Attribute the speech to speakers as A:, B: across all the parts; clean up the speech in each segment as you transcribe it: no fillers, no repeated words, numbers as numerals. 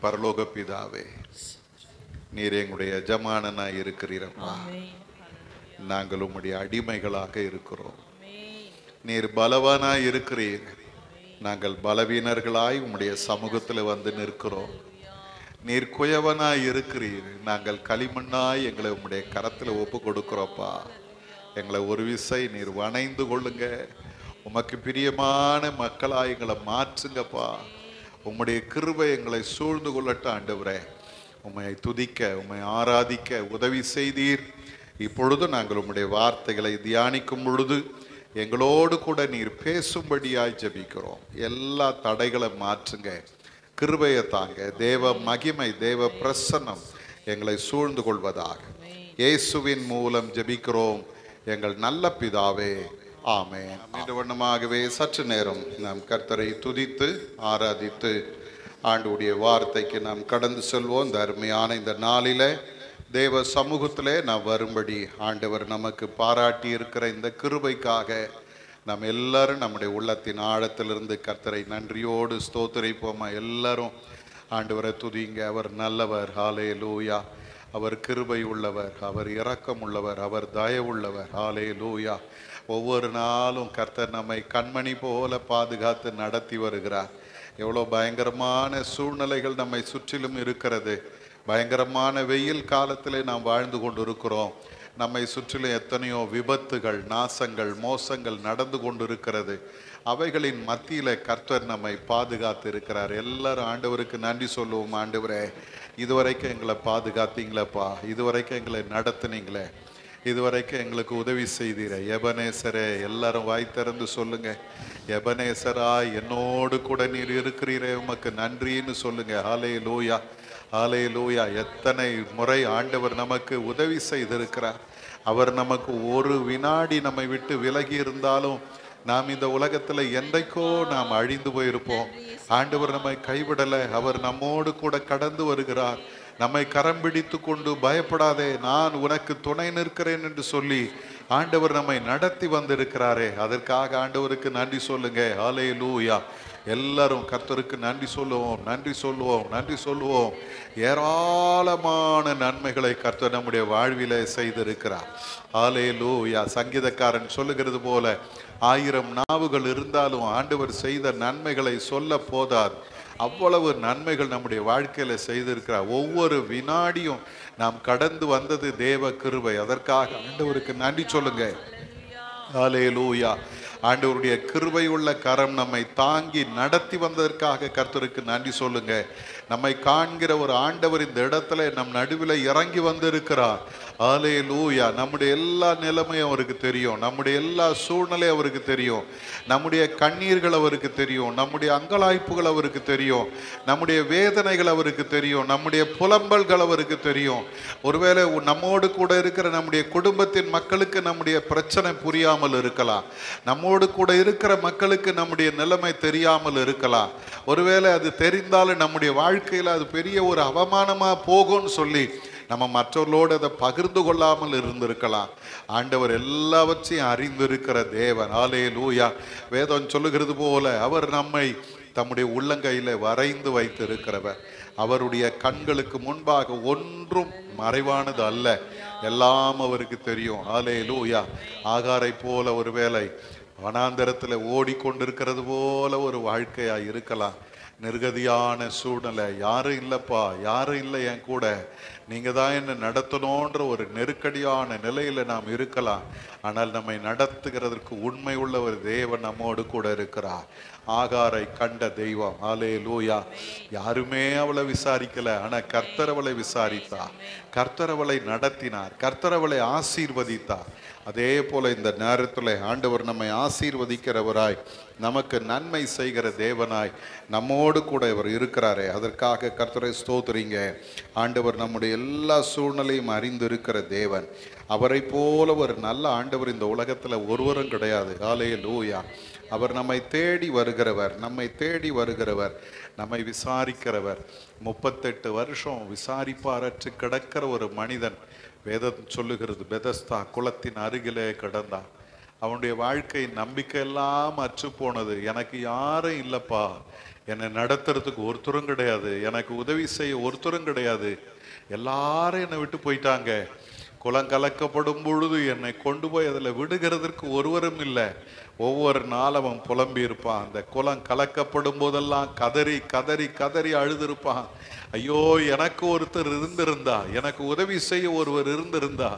A: பரலோக பிதாவே, நீர் எங்களுடைய எஜமானனாய் இருக்கிறீரப்பா. நாங்கள் உம்முடைய அடிமைகளாக இருக்கிறோம். நீர் பலவானாய் இருக்கிறீர், நாங்கள் பலவீனர்களாய் உம்முடைய சமூகத்தில் வந்து நிற்கிறோம். நீர் குயவனாய் இருக்கிறீர், நாங்கள் களிமண்ணாய் எங்களை உம்முடைய கரத்தில் ஒப்பு கொடுக்கிறோப்பா. எங்களை ஒரு விசை நீர் வணைந்து கொள்ளுங்க. உமக்கு பிரியமான மக்களாய் எங்களை மாற்றுங்கப்பா. உம்முடைய கிருபை எங்களை சூழ்ந்து கொள்ளட்டும் ஆண்டவரே. உம்மை துதிக்க, உம்மை ஆராதிக்க உதவி செய்தீர். இப்பொழுது நாங்கள் உம்முடைய வார்த்தைகளை தியானிக்கும் பொழுது எங்களோடு கூட நீர் பேசும்படியாய் ஜெபிக்கிறோம். எல்லா தடைகளை மாற்றுங்க, கிருபையை தாங்க. தேவ மகிமை, தேவ பிரசன்னம் எங்களை சூழ்ந்து கொள்வதாக இயேசுவின் மூலம் ஜெபிக்கிறோம் எங்கள் நல்ல பிதாவே, ஆமென். இந்த வண்ணமாகவே சற்று நேரம் நாம் கர்த்தரை துதித்து ஆராதித்து ஆண்டவருடைய வார்த்தைக்கு நாம் கடந்து செல்வோம். இந்த அருமையான இந்த நாளில தேவ சமூகத்திலே நாம் வரும்படி ஆண்டவர் நமக்கு பாராட்டி இருக்கிற இந்த கிருபைக்காக நாம் எல்லாரும் நம்முடைய உள்ளத்தின் ஆழத்திலிருந்து கர்த்தரை நன்றியோடு ஸ்தோத்திரிப்போமா. எல்லாரும் ஆண்டவரை துதிங்க. அவர் நல்லவர், ஹல்லேலூயா. அவர் கிருபை உள்ளவர், அவர் இரக்கம் உள்ளவர், அவர் தயவுள்ளவர், ஹல்லேலூயா. ஒவ்வொரு நாளும் கர்த்தர் நம்மை கண்மணி போல பாதுகாத்து நடத்தி வருகிறார். எவ்வளோ பயங்கரமான சூழ்நிலைகள் நம்மை சுற்றிலும் இருக்கிறது. பயங்கரமான வெயில் காலத்திலே நாம் வாழ்ந்து கொண்டு இருக்கிறோம். நம்மை சுற்றிலும் எத்தனையோ விபத்துகள், நாசங்கள், மோசங்கள் நடந்து கொண்டு இருக்கிறது. அவைகளின் மத்தியில் கர்த்தர் நம்மை பாதுகாத்து இருக்கிறார். எல்லாரும் ஆண்டவருக்கு நன்றி சொல்லுவோம். ஆண்டவரே, இதுவரைக்கும் எங்களை பாதுகாத்தீங்களப்பா, இதுவரைக்கும் எங்களை நடத்துனீங்களே, இதுவரைக்கும் எங்களுக்கு உதவி செய்தீர எபனேசரே. எல்லாரும் வாய் திறந்து சொல்லுங்க, எபனேசரா என்னோடு கூட நீர் இருக்கிறீரே, உமக்கு நன்றின்னு சொல்லுங்க. ஹல்லேலூயா, ஹல்லேலூயா. எத்தனை முறை ஆண்டவர் நமக்கு உதவி செய்திருக்கிறார். அவர் நமக்கு ஒரு வினாடி நம்மை விட்டு விலகி இருந்தாலும் நாம் இந்த உலகத்தில் என்றைக்கோ நாம் அழிந்து போயிருப்போம். ஆண்டவர் நம்மை கைவிடலை, அவர் நம்மோடு கூட கடந்து வருகிறார். நம்மை கரம் பிடித்து கொண்டு பயப்படாதே, நான் உனக்கு துணை நிற்கிறேன் என்று சொல்லி ஆண்டவர் நம்மை நடத்தி வந்திருக்கிறாரே, அதற்காக ஆண்டவருக்கு நன்றி சொல்லுங்க. ஹல்லேலூயா. எல்லாரும் கர்த்தருக்கு நன்றி சொல்லுவோம், நன்றி சொல்லுவோம், நன்றி சொல்லுவோம். ஏராளமான நன்மைகளை கர்த்தர் நம்முடைய வாழ்விலே செய்திருக்கிறார். ஹல்லேலூயா. சங்கீதக்காரன் சொல்லுகிறது போல 1000 நாவுகள் இருந்தாலும் ஆண்டவர் செய்த நன்மைகளை சொல்ல போதாது. அவ்வளவு நன்மைகள் நம்முடைய வாழ்க்கையில செய்திருக்கிறார். ஒவ்வொரு வினாடியும் நாம் கடந்து வந்தது தேவ கிருபை. அதற்காக ஆண்டவருக்கு நன்றி சொல்லுங்க. ஹல்லேலூயா. ஆண்டவருடைய கிருபை உள்ள கரம் நம்மை தாங்கி நடத்தி வந்ததற்காக கர்த்தருக்கு நன்றி சொல்லுங்க. நம்மை காண்கிற ஒரு ஆண்டவர் இந்த இடத்துல நம் நடுவில் இறங்கி வந்திருக்கிறார். ஹல்லேலூயா. நம்முடைய எல்லா நிலைமையும் அவருக்கு தெரியும், நம்முடைய எல்லா சூழ்நிலையும் அவருக்கு தெரியும், நம்முடைய கண்ணீர்கள் அவருக்கு தெரியும், நம்முடைய அங்கலாய்ப்புகள் அவருக்கு தெரியும், நம்முடைய வேதனைகள் அவருக்கு தெரியும், நம்முடைய புலம்பல்கள் அவருக்கு தெரியும். ஒருவேளை நம்மோடு கூட இருக்கிற நம்முடைய குடும்பத்தின் மக்களுக்கு நம்முடைய பிரச்சனை புரியாமல் இருக்கலாம், நம்மோடு கூட இருக்கிற மக்களுக்கு நம்முடைய நிலைமை தெரியாமல் இருக்கலாம். ஒருவேளை அது தெரிந்தாலும் நம்முடைய வாழ்க்கையில் அது பெரிய ஒரு அவமானமா போகும்னு சொல்லி நம்ம மற்றவர்களோடு அதை பகிர்ந்து கொள்ளாமல் இருந்திருக்கலாம். ஆண்டவர் எல்லாவற்றையும் அறிந்திருக்கிற தேவன். ஹல்லேலூயா. வேதம் சொல்லுகிறது போல அவர் நம்மை தம்முடைய உள்ளங்கையில் வரைந்து வைத்திருக்கிறவர். அவருடைய கண்களுக்கு முன்பாக ஒன்றும் மறைவானது அல்ல, எல்லாம் அவருக்கு தெரியும். ஹல்லேலூயா. ஆகாரை போல ஒரு வேளை வனாந்தரத்தில் ஓடிக்கொண்டிருக்கிறது போல ஒரு வாழ்க்கையாக இருக்கலாம். நிர்கதியான சூழ்நிலை, யாரும் இல்லைப்பா, யாரும் இல்லை என் கூட, நீங்கள் தான் என்னை நடத்தணுன்ற ஒரு நெருக்கடியான நிலையில் நாம் இருக்கலாம். ஆனால் நம்மை நடத்துகிறதற்கு உண்மை உள்ள ஒரு தேவன் நம்மோடு கூட இருக்கிறார். ஆகாரை கண்ட தெய்வம். ஹல்லேலூயா. யாருமே அவளை விசாரிக்கல, ஆனால் கர்த்தர் அவளை விசாரித்தார், கர்த்தர் அவளை நடத்தினார், கர்த்தர் அவளை ஆசீர்வதித்தார். அதே போல இந்த நேரத்தில் ஆண்டவர் நம்மை ஆசீர்வதிக்கிறவராய், நமக்கு நன்மை செய்கிற தேவனாய் நம்மோடு கூட இவர் இருக்கிறாரே, அதற்காக கர்த்தரை ஸ்தோத்திரிங்க. ஆண்டவர் நம்முடைய எல்லா சூழ்நிலையும் அறிந்து இருக்கிற தேவன். அவரை போல ஒரு நல்ல ஆண்டவர் இந்த உலகத்தில் ஒருவரும் கிடையாது. ஹல்லேலூயா. அவர் நம்மை தேடி வருகிறவர், நம்மை தேடி வருகிறவர், நம்மை விசாரிக்கிறவர். 38 வருஷம் விசாரிப்பாரற்று கிடக்கிற ஒரு மனிதன் வேதம் சொல்லுகிறது பெதஸ்தா குளத்தின் அருகிலே கிடந்தான். அவனுடைய வாழ்க்கை நம்பிக்கை எல்லாம் அற்று போனது. எனக்கு யாரும் இல்லப்பா, என்னை நடத்துறதுக்கு ஒருத்தரும் கிடையாது, எனக்கு உதவி செய்ய ஒருத்தரும் கிடையாது, எல்லாரும் என்னை விட்டு போயிட்டாங்க. குளம் கலக்கப்படும் பொழுது என்னை கொண்டு போய் அதில் விடுகிறதற்கு ஒருவரும் இல்லை. ஒவ்வொரு நாள் அவன் புலம்பி இருப்பான். அந்த குளம் கலக்கப்படும் போதெல்லாம் கதறி கதறி கதறி அழுதுருப்பான். ஐயோ, எனக்கு ஒருத்தர் இருந்திருந்தா, எனக்கு உதவி செய்ய ஒருவர் இருந்திருந்தா,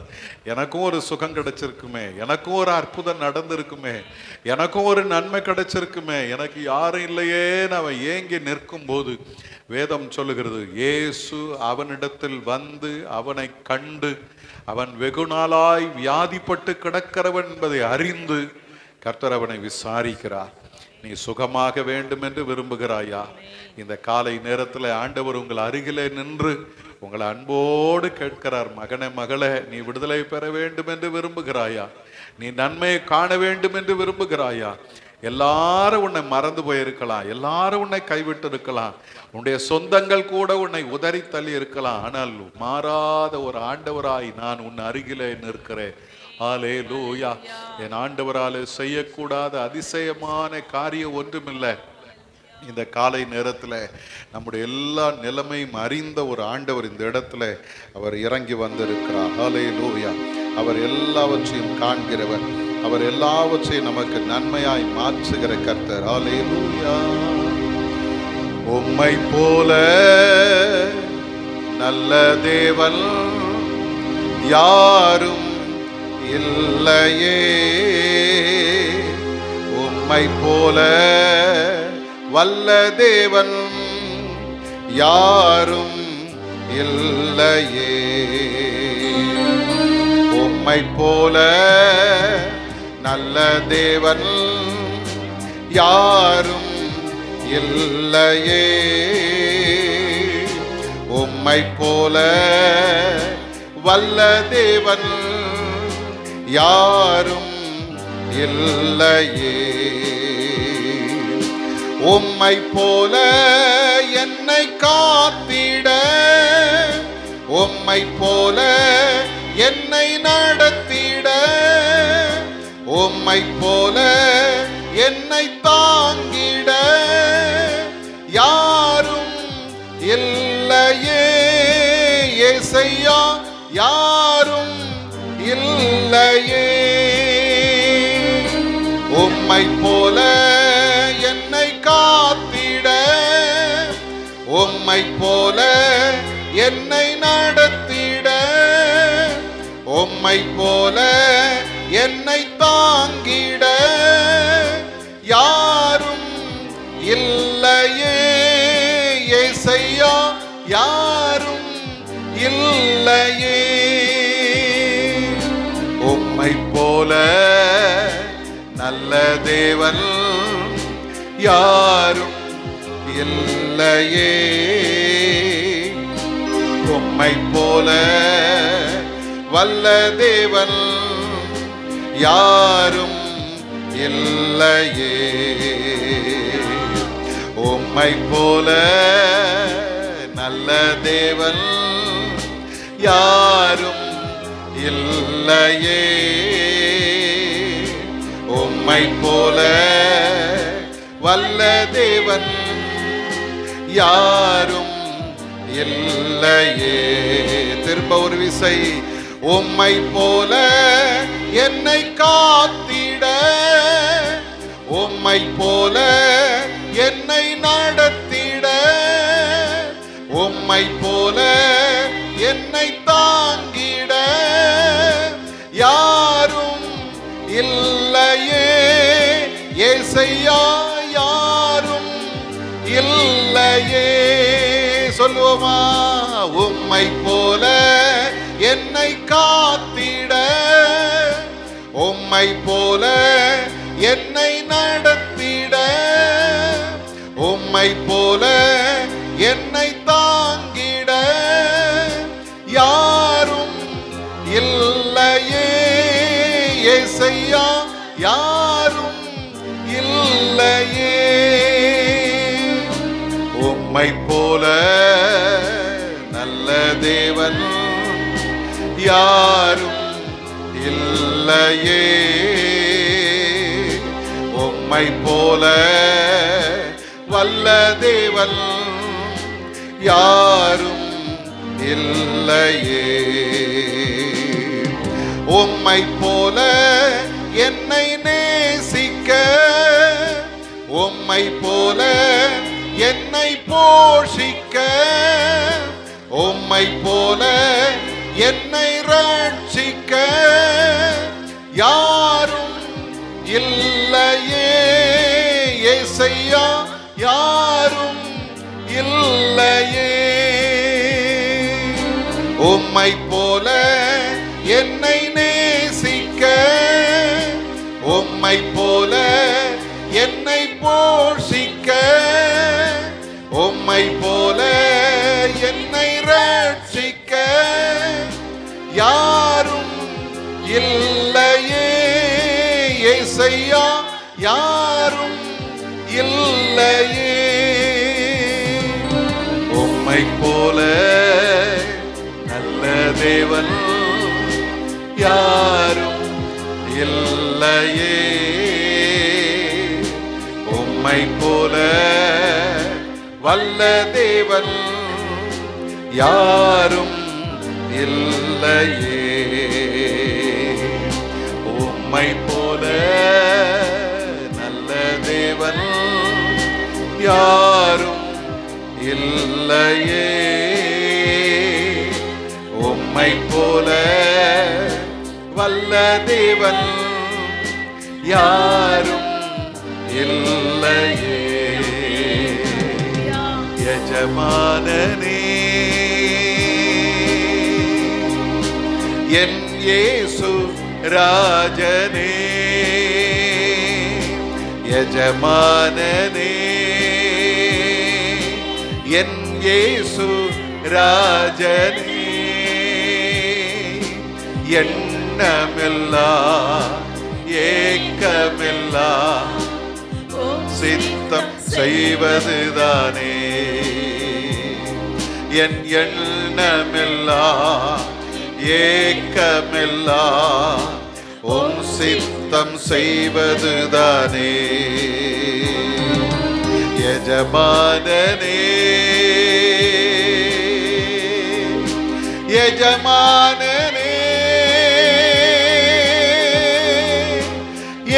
A: எனக்கும் ஒரு சுகம் கிடைச்சிருக்குமே, எனக்கும் ஒரு அற்புதம் நடந்திருக்குமே, எனக்கும் ஒரு நன்மை கிடைச்சிருக்குமே, எனக்கு யாரும் இல்லையேன்னு அவன் ஏங்கி நிற்கும் போது வேதம் சொல்லுகிறது, இயேசு அவனிடத்தில் வந்து அவனை கண்டு, அவன் வெகு நாளாய் வியாதிப்பட்டு கிடக்கிறவன் என்பதை அறிந்து கர்த்தர் அவனை விசாரிக்கிறார். நீ சுகமாக வேண்டும் என்று விரும்புகிறாயா? இந்த காலை நேரத்தில் ஆண்டவர் உங்கள் அருகிலே நின்று உங்களை அன்போடு கேட்கிறார், மகனே மகளே, நீ விடுதலை பெற வேண்டும் என்று விரும்புகிறாயா? நீ நன்மையை காண வேண்டும் என்று விரும்புகிறாயா? எல்லாரும் உன்னை மறந்து போயிருக்கலாம், எல்லாரும் உன்னை கைவிட்டு இருக்கலாம், உன்னுடைய சொந்தங்கள் கூட உன்னை உதறி தள்ளி இருக்கலாம். ஆனால் மாறாத ஒரு ஆண்டவராய் நான் உன் அருகிலே நிற்கிறேன். ஹல்லேலூயா. என் ஆண்டவரால் செய்யக்கூடாத அதிசயமான காரியம் ஒன்றுமில்லை. இந்த காலை நேரத்தில் நம்முடைய எல்லா நிலைமையும் அறிந்த ஒரு ஆண்டவர் இந்த இடத்துல அவர் இறங்கி வந்திருக்கிறார். ஹல்லேலூயா. அவர் எல்லாவற்றையும் காண்கிறவர், அவர் எல்லாவற்றையும் நமக்கு நன்மையாய் மாற்றுகிற கர்த்தர். ஹல்லேலூயா. உம்மை போல நல்ல தேவன் யாரும் இல்லையே, உம்மை போல வல்ல தேவன் யாரும் இல்லையே, உம்மை போல நல்ல தேவன் யாரும் இல்லையே, உம்மை போல வல்ல தேவன் யாரும் இல்லையே, உம்மை போல என்னை காத்திட, உம்மை போல என்னை நடத்திட, உம்மை போல என்னை தாங்கிட யாரும் இல்லையே, இயேசையா யாரும் இல்லையே, உம்மை போல என்னை காத்திட, உம்மை போல என்னை நடத்திட, உம்மை போல என்னை தாங்கிட யாரும் இல்லையே, இயேசையா யாரும் இல்லையே, உம்மை போல நல்ல தேவன் யாரும் இல்லையே, உம்மை போல வல்ல தேவன் யாரும் இல்லையே, உம்மை போல நல்ல தேவன் யாரும் இல்லையே, உம்மை போல வல்ல தேவன் யாரும் இல்லையே. திரும்ப ஒரு விசை, உம்மை போல என்னை காத்திட, உம்மை போல என்னை நடத்திட, உம்மை போல என்னை தாங்கிட யாரும் இல்லையே, இயேசையா யாரும் இல்லையே. சொல்லுவோமா? உம்மை போல என்னை காத்திட, உம்மை போல என்னை நடத்திட, உம்மை போல என்னை தாங்கிட யாரும் இல்லையே, இயேசையா யாரும் இல்லையே, உம்மை போல நல்ல தேவன் யாரும் இல்லையே, உம்மை போல வல்ல தேவன் யாரும் இல்லையே. உம்மை போல என்னை நேசிக்க, உம்மை போல என்னை போஷிக்க, உம்மை போல என்னை ரட்சிக்க யாரும் இல்லையே. இயேசையா யாரும் இல்லையே. உம்மை போல என்னை நேசிக்க, உம்மை போல என்னை போஷிக்க, உம்மை போல என்னை ரட்சிக்க யாரும் இல்லையே. இயேசையா யாரும் இல்லையே. உம்மை போல நல்ல தேவன் யாரும் இல்லையே. உம்மை போல வல்ல தேவன் யாரும் இல்லையே. உம்மை போல நல்ல தேவன் யாரும் இல்லையே. உம்மை போல வல்ல தேவன் யாரும் இல்லையே. எஜமானனே என் இயேசு ராஜனே, எஜமானனே என் இயேசு ராஜனே, எண்ணமில்லா ஏக்கமில்லா சித்தம் செய்வதுதானே. என் எண்ணமில்லா ஏக்கமில்லா உம் சித்தம் செய்வதுதானே. எஜமானனே எஜமானனே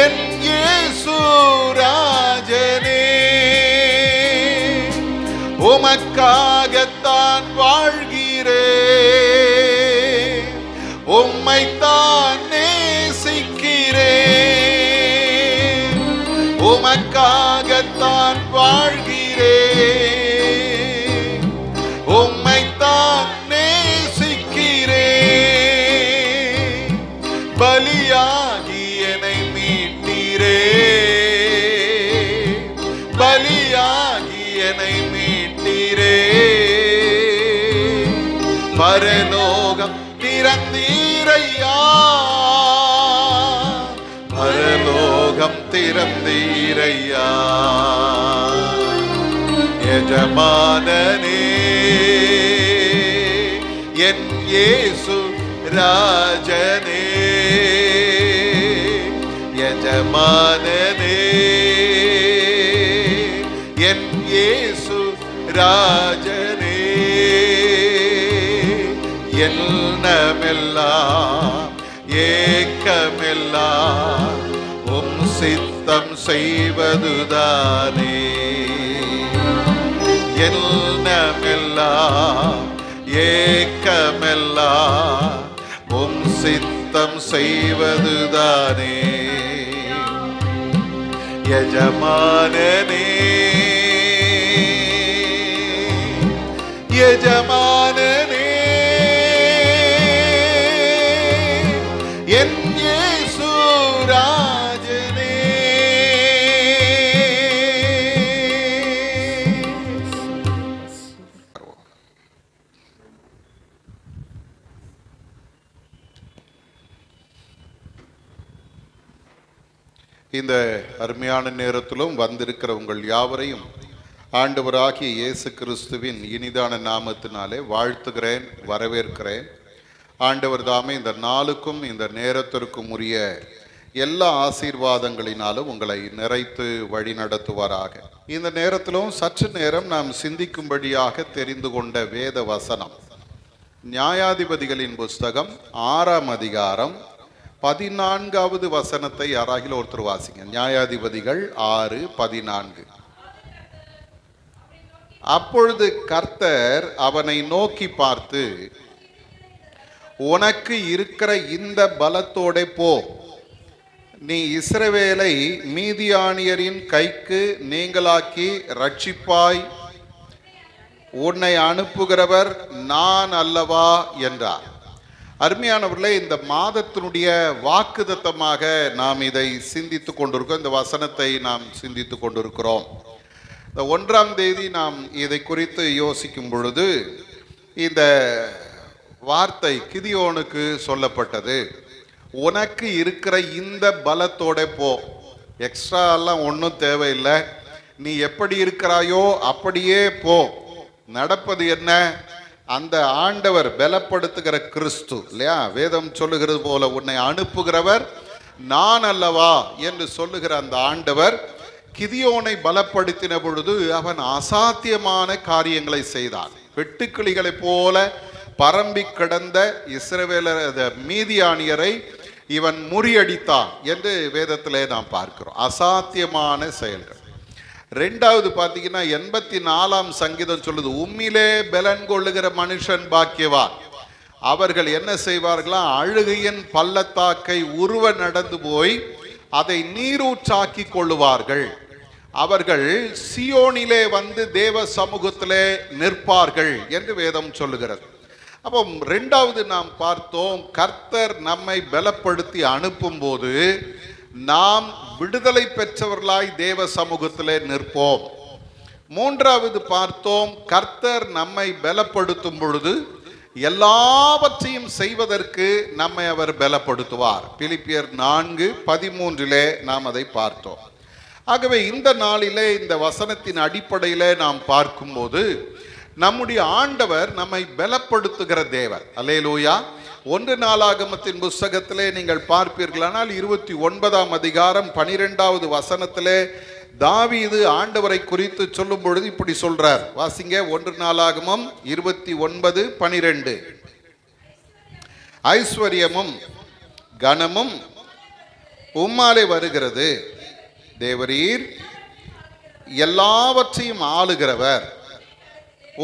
A: என் இயேசு ராஜனே, உமக்காகத்தான் வாழ்கிறேன், உம்மைத்தான் நேசிக்கிறேன், உமக்காகத்தான் வாழ்கிறேன், உம்மைத்தான் நேசிக்கிறேன். பலியாகி என்னை மீட்டீரே, பலியாகி என்னை மீட்டீரே. பரலோகம் திறந்தீரையா, பரலோகம் திறந்தீரையா. எஜமானனே என் இயேசு ராஜனே, எஜமானனே என் இயேசு ராஜனே, எண்ணமெல்லாம் ஏக்கமெல்லாம் உம் சித்தம் செய்வதுதானே. எண்ணமெல்லாம் ஏக்கமெல்லாம் உம் சித்தம் செய்வதுதானே. எஜமானனே எஜமானனே என் இயேசு ராஜனே. இந்த அருமையான நேரத்திலும் வந்திருக்கிற உங்கள் யாவரையும் ஆண்டவராகிய இயேசு கிறிஸ்துவின் இனிதான நாமத்தினாலே வாழ்த்துகிறேன், வரவேற்கிறேன். ஆண்டவர் தாமே இந்த நாளுக்கும் இந்த நேரத்திற்கும் உரிய எல்லா ஆசீர்வாதங்களினாலும் உங்களை நிறைத்து வழி நடத்துவாராக. இந்த நேரத்திலும் சற்று நேரம் நாம் சிந்திக்கும்படியாக தெரிந்து கொண்ட வேத வசனம் நியாயாதிபதிகளின் புஸ்தகம் 6ஆம் அதிகாரம் 14வது வசனத்தை யாராகிலும் ஒருத்தர் வாசிங்க. நியாயாதிபதிகள் 6:14. அப்பொழுது கர்த்தர் அவனை நோக்கி பார்த்து, உனக்கு இருக்கிற இந்த பலத்தோட போ, நீ இஸ்ரவேலை மீதியானியரின் கைக்கு நீங்களாக்கி ரட்சிப்பாய், உன்னை அனுப்புகிறவர் நான் அல்லவா என்றார். அருமையானவர்களே, இந்த மாதத்தினுடைய வாக்குத்தத்தமாக நாம் இதை சிந்தித்து கொண்டிருக்கோம். இந்த வசனத்தை நாம் சிந்தித்து கொண்டிருக்கிறோம். இந்த 1ஆம் தேதி நாம் இதை குறித்து யோசிக்கும் பொழுது இந்த வார்த்தை கிதியோனுக்கு சொல்லப்பட்டது. உனக்கு இருக்கிற இந்த பலத்தோட போ, எக்ஸ்ட்ரா எல்லாம் ஒன்றும் தேவையில்லை, நீ எப்படி இருக்கிறாயோ அப்படியே போ. நடப்பது என்ன? அந்த ஆண்டவர் பலப்படுத்துகிற கிறிஸ்து இல்லையா? வேதம் சொல்லுகிறது போல உன்னை அனுப்புகிறவர் நான் அல்லவா என்று சொல்லுகிற அந்த ஆண்டவர் கிதியோனை பலப்படுத்தின பொழுது அவன் அசாத்தியமான காரியங்களை செய்தான். வெட்டுக்கிளிகளை போல பரம்பி கிடந்த இஸ்ரவேலர் மீதியானியரை இவன் முறியடித்தான் என்று வேதத்திலே நாம் பார்க்கிறோம். அசாத்தியமான செயல்கள். 2வது பார்த்தீங்கன்னா 84ஆம் சங்கீதம் சொல்லுது, உம்மிலே பலன் கொள்ளுகிற மனுஷன் பாக்கியவான். அவர்கள் என்ன செய்வார்களா? அழுகையின் பள்ளத்தாக்கை உருவ நடந்து போய் அதை நீரூற்றாக்கி கொள்ளுவார்கள். அவர்கள் சியோனிலே வந்து தேவ சமூகத்திலே நிற்பார்கள் என்று வேதம் சொல்லுகிறது. அப்போ 2வது நாம் பார்த்தோம், கர்த்தர் நம்மை பலப்படுத்தி அனுப்பும் போது நாம் விடுதலை பெற்றவர்களாய் தேவ சமூகத்திலே நிற்போம். 3வது பார்த்தோம், கர்த்தர் நம்மை பலப்படுத்தும் பொழுது எல்லாவற்றையும் செய்வதற்கு நம்மை அவர் பலப்படுத்துவார். பிலிப்பியர் 4:13 நாம் அதை பார்த்தோம். ஆகவே இந்த நாளிலே இந்த வசனத்தின் அடிப்படையிலே நாம் பார்க்கும்போது நம்முடைய ஆண்டவர் நம்மை பலப்படுத்துகிற தேவர். அல்லேலூயா. 1 நாளாகமத்தின் புஸ்தகத்திலே நீங்கள் பார்ப்பீர்களானால் 29ஆம் அதிகாரம் 12வது வசனத்திலே தாவீது ஆண்டவரை குறித்து சொல்லும் பொழுது இப்படி சொல்றார். வாசிங்க. 1 நாளாகமம் 29:12. ஐஸ்வர்யமும் கனமும் உம்மாலே வருகிறது, தேவரீர் எல்லாவற்றையும் ஆளுகிறவர்,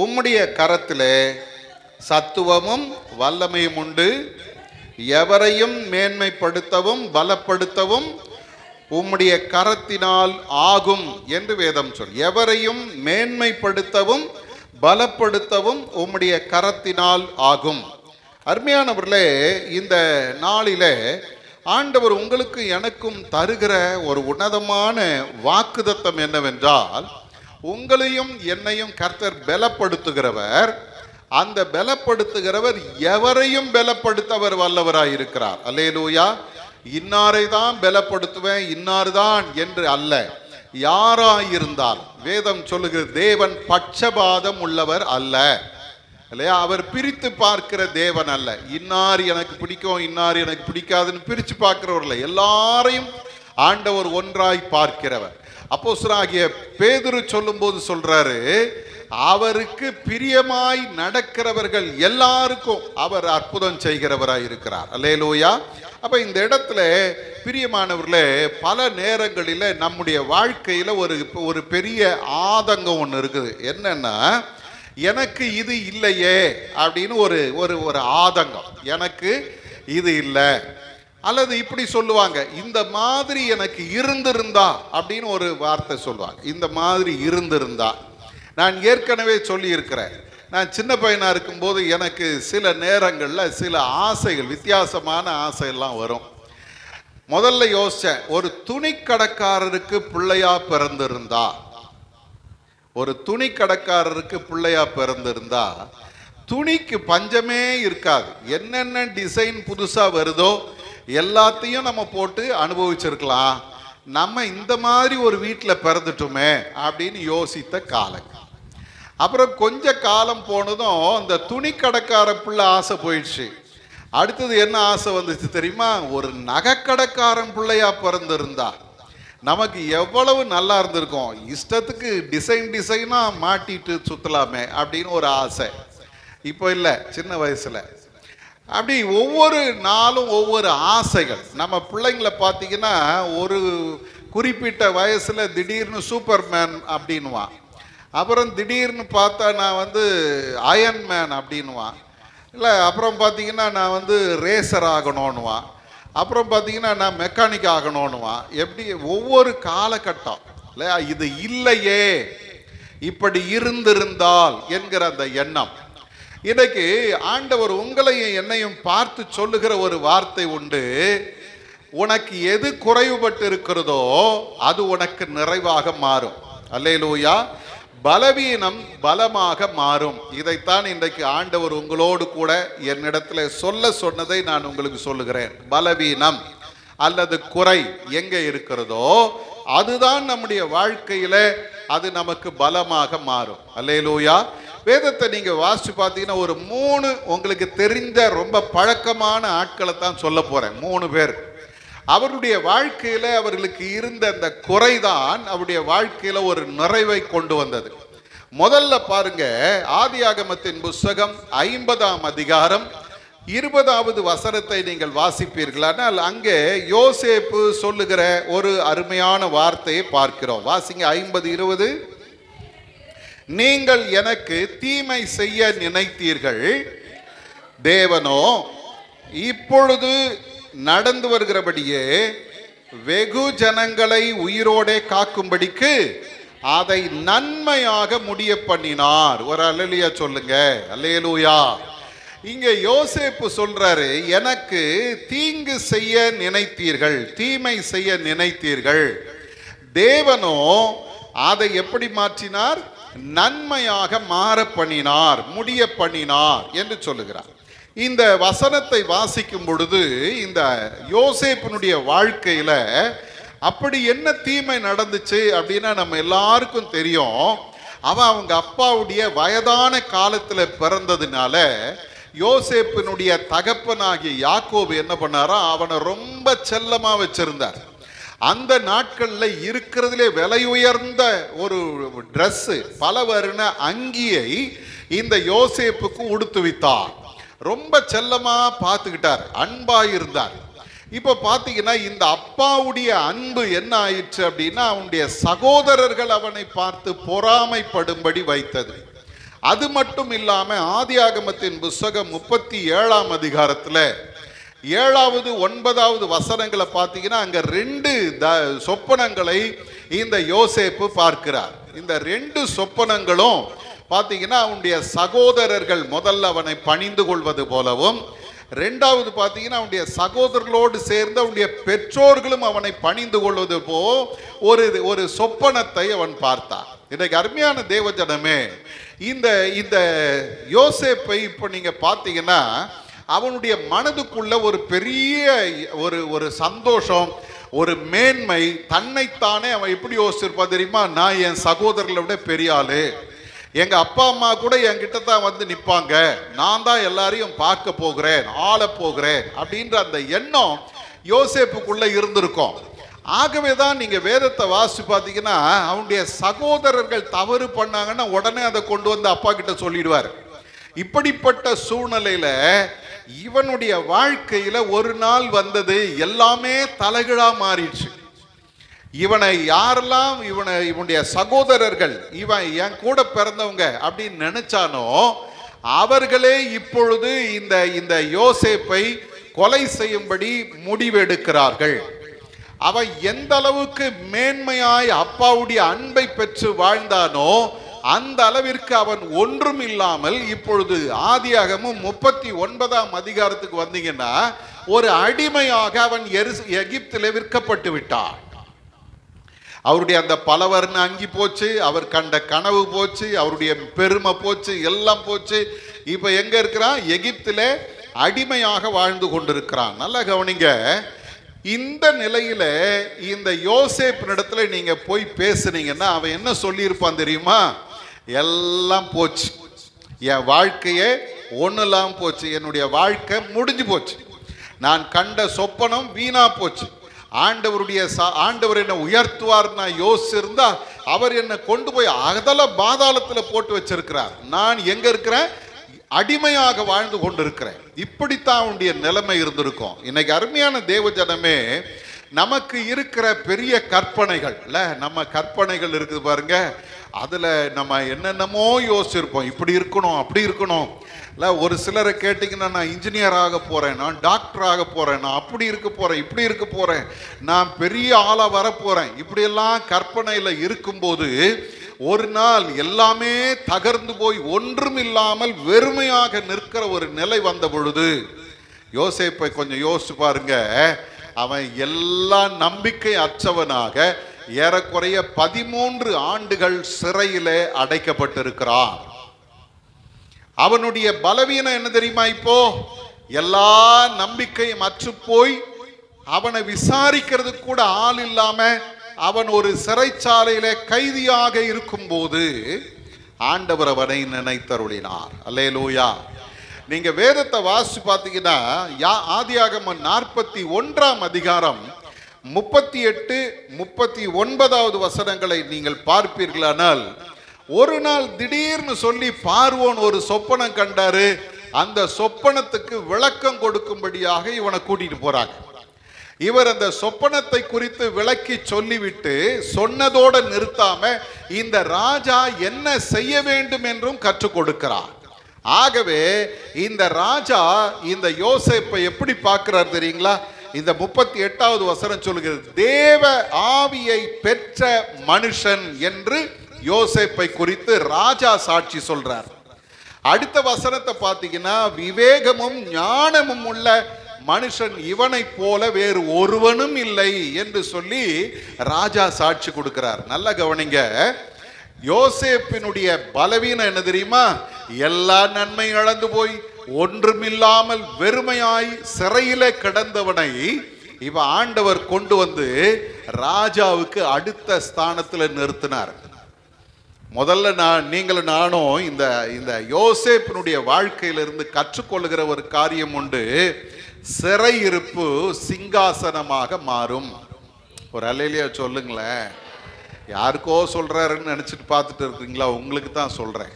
A: உம்முடைய கரத்திலே சத்துவமும் வல்லமையும் உண்டு, எவரையும் மேன்மைப்படுத்தவும் பலப்படுத்தவும் உம்முடைய கரத்தினால் ஆகும் என்று வேதம் சொல். எவரையும் மேன்மைப்படுத்தவும் பலப்படுத்தவும் உம்முடைய கரத்தினால் ஆகும். அருமையானவர்களே, இந்த நாளிலே ஆண்டவர் உங்களுக்கு எனக்கும் தருகிற ஒரு உன்னதமான வாக்குத்தத்தம் என்னவென்றால், உங்களையும் என்னையும் கர்த்தர் பலப்படுத்துகிறவர். அந்த பலப்படுத்துகிறவர் எவரையும் பலப்படுத்தவர் வல்லவராயிருக்கிறார். அல்லேலூயா. இன்னாரை தான் பலப்படுத்துவேன், இன்னார்தான் என்று அல்ல. யாராயிருந்தால் வேதம் சொல்லுகிற தேவன் பட்சபாதம் உள்ளவர் அல்ல இல்லையா? அவர் பிரித்து பார்க்கிற தேவன் அல்ல. இன்னார் எனக்கு பிடிக்கும், இன்னார் எனக்கு பிடிக்காதுன்னு பிரித்து பார்க்கிறவர் இல்லை. எல்லாரையும் ஆண்டவர் ஒன்றாய் பார்க்கிறவர். அப்போஸ்தலனாகிய பேதுரு சொல்லும் போது சொல்றாரு, அவருக்கு பிரியமாய் நடக்கிறவர்கள் எல்லாருக்கும் அவர் அற்புதம் செய்கிறவராய் இருக்கிறார். அல்லேலூயா. அப்ப இந்த இடத்துல பிரியமானவர்களே, பல நேரங்களில் நம்முடைய வாழ்க்கையில ஒரு பெரிய ஆதங்கம் ஒன்று இருக்குது. என்னன்னா, எனக்கு இது இல்லையே அப்படின்னு ஒரு ஆதங்கம். எனக்கு இது இல்லை, அல்லது இப்படி சொல்லுவாங்க, இந்த மாதிரி எனக்கு இருந்திருந்தா அப்படின்னு ஒரு வார்த்தை சொல்லுவாங்க. இந்த மாதிரி இருந்திருந்தா. நான் ஏற்கனவே சொல்லி இருக்கிறேன், நான் சின்ன பையனா இருக்கும்போது எனக்கு சில நேரங்களில் சில ஆசைகள், வித்தியாசமான ஆசையெல்லாம் வரும். முதல்ல யோசிச்சேன், ஒரு துணி கடைக்காரருக்கு பிள்ளையா பிறந்திருந்தா, ஒரு துணி கடைக்காரருக்கு பிள்ளையா பிறந்திருந்தா துணிக்கு பஞ்சமே இருக்காது. என்னென்ன டிசைன் புதுசா வருதோ எல்லாத்தையும் நம்ம போட்டு அனுபவிச்சிருக்கலாம். நம்ம இந்த மாதிரி ஒரு வீட்டில் பிறந்துட்டோமே அப்படின்னு யோசித்த காலம். அப்புறம் கொஞ்ச காலம் போனதும் அந்த துணி கடைக்கார பிள்ளை ஆசை போயிடுச்சு. அடுத்தது என்ன ஆசை வந்துச்சு தெரியுமா? ஒரு நகைக்கடைக்காரன் பிள்ளையா பிறந்திருந்தா நமக்கு எவ்வளவு நல்லா இருந்திருக்கும். இஷ்டத்துக்கு டிசைனா மாட்டிட்டு சுத்தலாமே அப்படின்னு ஒரு ஆசை. இப்போ இல்லை, சின்ன வயசுல. அப்படி ஒவ்வொரு நாளும் ஒவ்வொரு ஆசைகள். நம்ம பிள்ளைங்களை பார்த்தீங்கன்னா ஒரு குறிப்பிட்ட வயசுல திடீர்னு சூப்பர்மேன் அப்படின்வான், அப்புறம் திடீர்னு பார்த்தா நான் அயன் மேன் அப்படின்வான், இல்லை அப்புறம் பார்த்தீங்கன்னா நான் ரேசர் ஆகணும்னுவான், அப்புறம் பார்த்தீங்கன்னா நான் மெக்கானிக் ஆகணும்னுவான். எப்படி ஒவ்வொரு காலகட்டம் இல்லையா? இது இல்லையே இப்படி இருந்திருந்தால் என்கிற அந்த எண்ணம். இன்னைக்கு ஆண்டவர் உங்களையும் என்னையும் பார்த்து சொல்லுகிற ஒரு வார்த்தை உண்டு. உனக்கு எது குறைவுபட்டு இருக்கிறதோ அது உனக்கு நிறைவாக மாறும். அல்லேலூயா. பலவீனம் பலமாக மாறும். இதைத்தான் இன்றைக்கு ஆண்டவர் உங்களோடு கூட என்னிடத்துல சொன்னதை நான் உங்களுக்கு சொல்லுகிறேன். பலவீனம் அல்லது குறை எங்க இருக்கிறதோ அதுதான் நம்முடைய வாழ்க்கையில அது நமக்கு பலமாக மாறும். அல்லேலூயா. வேதத்தை நீங்க வாசிச்சு பார்த்தீங்கன்னா ஒரு 3 உங்களுக்கு தெரிந்த ரொம்ப பழக்கமான ஆட்களை தான் சொல்ல போறேன். 3 பேர். அவருடைய வாழ்க்கையில அவர்களுக்கு இருந்த அந்த குறைதான் அவருடைய வாழ்க்கையில ஒரு நிறைவை கொண்டு வந்தது. முதல்ல பாருங்க, ஆதியாகமத்தின் புஸ்தகம் 50ஆம் அதிகாரம் 20வது வசனத்தை நீங்கள் வாசிப்பீர்களானால் அங்கே யோசேப்பு சொல்லுகிற ஒரு அருமையான வார்த்தையை பார்க்கிறோம். வாசிங்க 50:20. நீங்கள் எனக்கு தீமை செய்ய நினைத்தீர்கள், தேவனோ இப்பொழுது நடந்து வருகிறபடியே வெகு ஜனங்களை உயிரோடே காக்கும்படிக்கு அதை நன்மையாக முடிய பண்ணினார். ஒரு அல்லேலூயா சொல்லுங்க. அல்லேலூயா. இங்க யோசேப்பு சொல்றாரு, எனக்கு தீங்கு செய்ய நினைத்தீர்கள், தீமை செய்ய நினைத்தீர்கள், தேவனோ அதை எப்படி மாற்றினார்? நன்மையாக மாற பண்ணினார், முடிய பண்ணினார் என்று சொல்லுகிறார். இந்த வசனத்தை வாசிக்கும் பொழுது இந்த யோசேப்பினுடைய வாழ்க்கையில அப்படி என்ன தீமை நடந்துச்சு அப்படின்னா நம்ம எல்லாருக்கும் தெரியும். அவங்க அப்பாவுடைய வயதான காலத்துல பிறந்ததுனால யோசேப்பினுடைய தகப்பனாகிய யாக்கோபு என்ன பண்ணாரா, அவனை ரொம்ப செல்லமா வச்சிருந்தார். அந்த நாட்கள்ல இருக்கிறதுலே விலை உயர்ந்த ஒரு ட்ரெஸ், பல வர்ண அங்கியை இந்த யோசேப்புக்கு உடுத்துவித்தார். ரொம்ப செல்லமா பார்த்துக்கிட்டார், அன்பா இருந்தார். இப்ப பாத்தீங்கன்னா இந்த அப்பாவுடைய அன்பு என்ன ஆயிற்று அப்படின்னா அவனுடைய சகோதரர்கள் அவனை பார்த்து பொறாமைப்படும்படி வைத்தது. அது மட்டும் இல்லாம ஆதியாகமத்தின் புஸ்தகம் 37ஆம் அதிகாரத்துல 7வது 9வது வசனங்களை பார்த்தீங்கன்னா அங்க 2 சொப்பனங்களை இந்த யோசேப்பு பார்க்கிறார். இந்த 2 சொப்பனங்களும் பார்த்தீங்கன்னா அவனுடைய சகோதரர்கள் முதல்ல அவனை பணிந்து கொள்வது போலவும், 2வது பார்த்தீங்கன்னா அவனுடைய சகோதரர்களோடு சேர்ந்து அவனுடைய பெற்றோர்களும் அவனை பணிந்து கொள்வது போ ஒரு சொப்பனத்தை அவன் பார்த்தான். இன்றைக்கு அருமையான தேவஜனமே, இந்த யோசேப்பை இப்போ நீங்க பார்த்தீங்கன்னா அவனுடைய மனதுக்குள்ள ஒரு பெரிய ஒரு சந்தோஷம், ஒரு மேன்மை, தன்னைத்தானே அவன் எப்படி யோசிச்சிருப்பான் தெரியுமா? நான் என் சகோதரர்களை விட பெரிய ஆளு, எங்க அப்பா அம்மா கூட என்கிட்ட தான் நிற்பாங்க, நான் தான் எல்லாரையும் பார்க்க போகிறேன், ஆள போகிறேன் அப்படின்ற அந்த எண்ணம் யோசேப்புக்குள்ள இருந்திருக்கும். ஆகவே தான் நீங்க வேதத்தை வாசிச்சு பார்த்தீங்கன்னா அவனுடைய சகோதரர்கள் தவறு பண்ணாங்கன்னா உடனே அதை கொண்டு வந்து அப்பா கிட்ட சொல்லிடுவார். இப்படிப்பட்ட சூழ்நிலையில இவனுடைய வாழ்க்கையில ஒரு நாள் வந்தது, எல்லாமே தலைகீழா மாறிடுச்சு. இவனை யாரெல்லாம் இவனுடைய சகோதரர்கள் இவன் என் கூட பிறந்தவங்க அப்படின்னு நினைச்சானோ அவர்களே இப்பொழுது இந்த யோசேப்பை கொலை செய்யும்படி முடிவெடுக்கிறார்கள். அவன் எந்த அளவுக்கு மேன்மையாய் அப்பாவுடைய அன்பை பெற்று வாழ்ந்தானோ அந்த அளவிற்கு அவன் ஒன்றும் இல்லாமல் இப்பொழுது ஆதியாகமம் 39ஆம் அதிகாரத்துக்கு வந்தீங்கன்னா ஒரு அடிமையாக அவன் எகிப்திலே விற்கப்பட்டு விட்டான். அவருடைய அந்த பலவர்ண அங்கி போச்சு, அவர் கண்ட கனவு போச்சு, அவருடைய பெருமை போச்சு, எல்லாம் போச்சு. இப்ப எங்க இருக்கிறான்? எகிப்திலே அடிமையாக வாழ்ந்து கொண்டிருக்கிறான். நல்லா கவனிங்க. இந்த நிலையில இந்த யோசேப்பினிடத்துல நீங்க போய் பேசுனீங்கன்னா அவன் என்ன சொல்லியிருப்பான் தெரியுமா? எல்லாம் போச்சு, என் வாழ்க்கையே ஒன்றுலாம் போச்சு, என்னுடைய வாழ்க்கை முடிஞ்சு போச்சு, நான் கண்ட சொப்பனம் வீணா போச்சு, ஆண்டவர் என்னை உயர்த்துவார் நான் யோசிச்சிருந்தா அவர் என்னை கொண்டு போய் அதல பாதாளத்தில் போட்டு வச்சிருக்கிறார், நான் எங்க இருக்கிறேன், அடிமையாக வாழ்ந்து கொண்டிருக்கிறேன். இப்படித்தான் அவனுடைய நிலைமை இருந்திருக்கும். இன்னைக்கு அருமையான தேவ ஜனமே, நமக்கு இருக்கிற பெரிய கற்பனைகள் நம்ம கற்பனைகள் இருக்குது பாருங்க, அதுல நம்ம என்னென்னமோ யோசிச்சிருப்போம், இப்படி இருக்கணும் அப்படி இருக்கணும். ஒரு சிலரை கேட்டிங்கன்னா, நான் இன்ஜினியர் ஆக போறேன், நான் டாக்டர் ஆக போறேன், நான் அப்படி இருக்க போறேன், இப்படி இருக்க போறேன், நான் பெரிய ஆளா வரப்போறேன், இப்படியெல்லாம் கற்பனையில இருக்கும்போது ஒரு நாள் எல்லாமே தகர்ந்து போய் ஒன்றும் இல்லாமல் வெறுமையாக நிற்கிற ஒரு நிலை வந்த பொழுது, யோசேப்பை கொஞ்சம் யோசிச்சு பாருங்க. அவன் எல்லா நம்பிக்கை அற்றவனாக ஏறக்குறைய 13 ஆண்டுகள் சிறையிலே அடைக்கப்பட்டிருக்கிறான். அவனுடைய பலவீனம் என்ன தெரியுமா? இப்போ எல்லா நம்பிக்கையும் அற்று போய் அவனை விசாரிக்கிறது கூட ஆள் இல்லாம அவன் ஒரு சிறைச்சாலையில கைதியாக இருக்கும் போது ஆண்டவர் அவனை நினைத்தருளினார். அல்லேலூயா. நீங்க வேதத்தை வாசிச்சு பார்த்தீங்கன்னா, ஆதியாகமம் 41ஆம் அதிகாரம் 38, 39வது வசனங்களை நீங்கள் பார்ப்பீர்களானால், ஒரு நாள் திடீர்னு சொல்லி பார்வோன் ஒரு சொப்பனம் கண்டாரு. அந்த சொப்பனத்துக்கு விளக்கம் கொடுக்கும்படியாக இவனை கூட்டிட்டு போறாங்க. இவர் அந்த சொப்பனத்தை குறித்து விளக்கி சொல்லிவிட்டு சொன்னதோடு நிறுத்தாம இந்த ராஜா என்ன செய்ய வேண்டும் என்றும் கற்றுக் கொடுக்கிறார். ஆகவே இந்த ராஜா இந்த யோசேப்பை எப்படி பார்க்கிறார் தெரியுங்களா? இந்த 38வது வசனம் சொல்லுகிறது, தேவ ஆவியை பெற்ற மனுஷன் என்று யோசேப்பை குறித்து ராஜா சாட்சி சொல்றார். அடுத்த வசனத்தை பார்த்தீங்கன்னா, விவேகமும் ஞானமும் உள்ள மனுஷன் இவனை போல வேறு ஒருவனும் இல்லை என்று சொல்லி ராஜா சாட்சி கொடுக்கிறார். நல்ல கவனிங்க, யோசேப்பினுடைய பலவீனம் என்ன தெரியுமா? எல்லா நன்மை இழந்து போய் ஒன்றுமில்லாமல் வெறுமையாய் சிறையில கிடந்தவனை இவ ஆண்டவர் கொண்டு வந்து ராஜாவுக்கு அடுத்த ஸ்தானத்துல நிறுத்தினார். முதல்ல நீங்களும் நானும் இந்த யோசேப்பினுடைய வாழ்க்கையிலிருந்து கற்றுக்கொள்ளுகிற ஒரு காரியம் உண்டு. சிறையிருப்பு சிங்காசனமாக மாறும். ஒரு அல்லேலூயா சொல்லுங்களேன். யாருக்கோ சொல்றாருன்னு நினைச்சிட்டு பார்த்துட்டு இருக்கீங்களா? உங்களுக்கு தான் சொல்றேன்.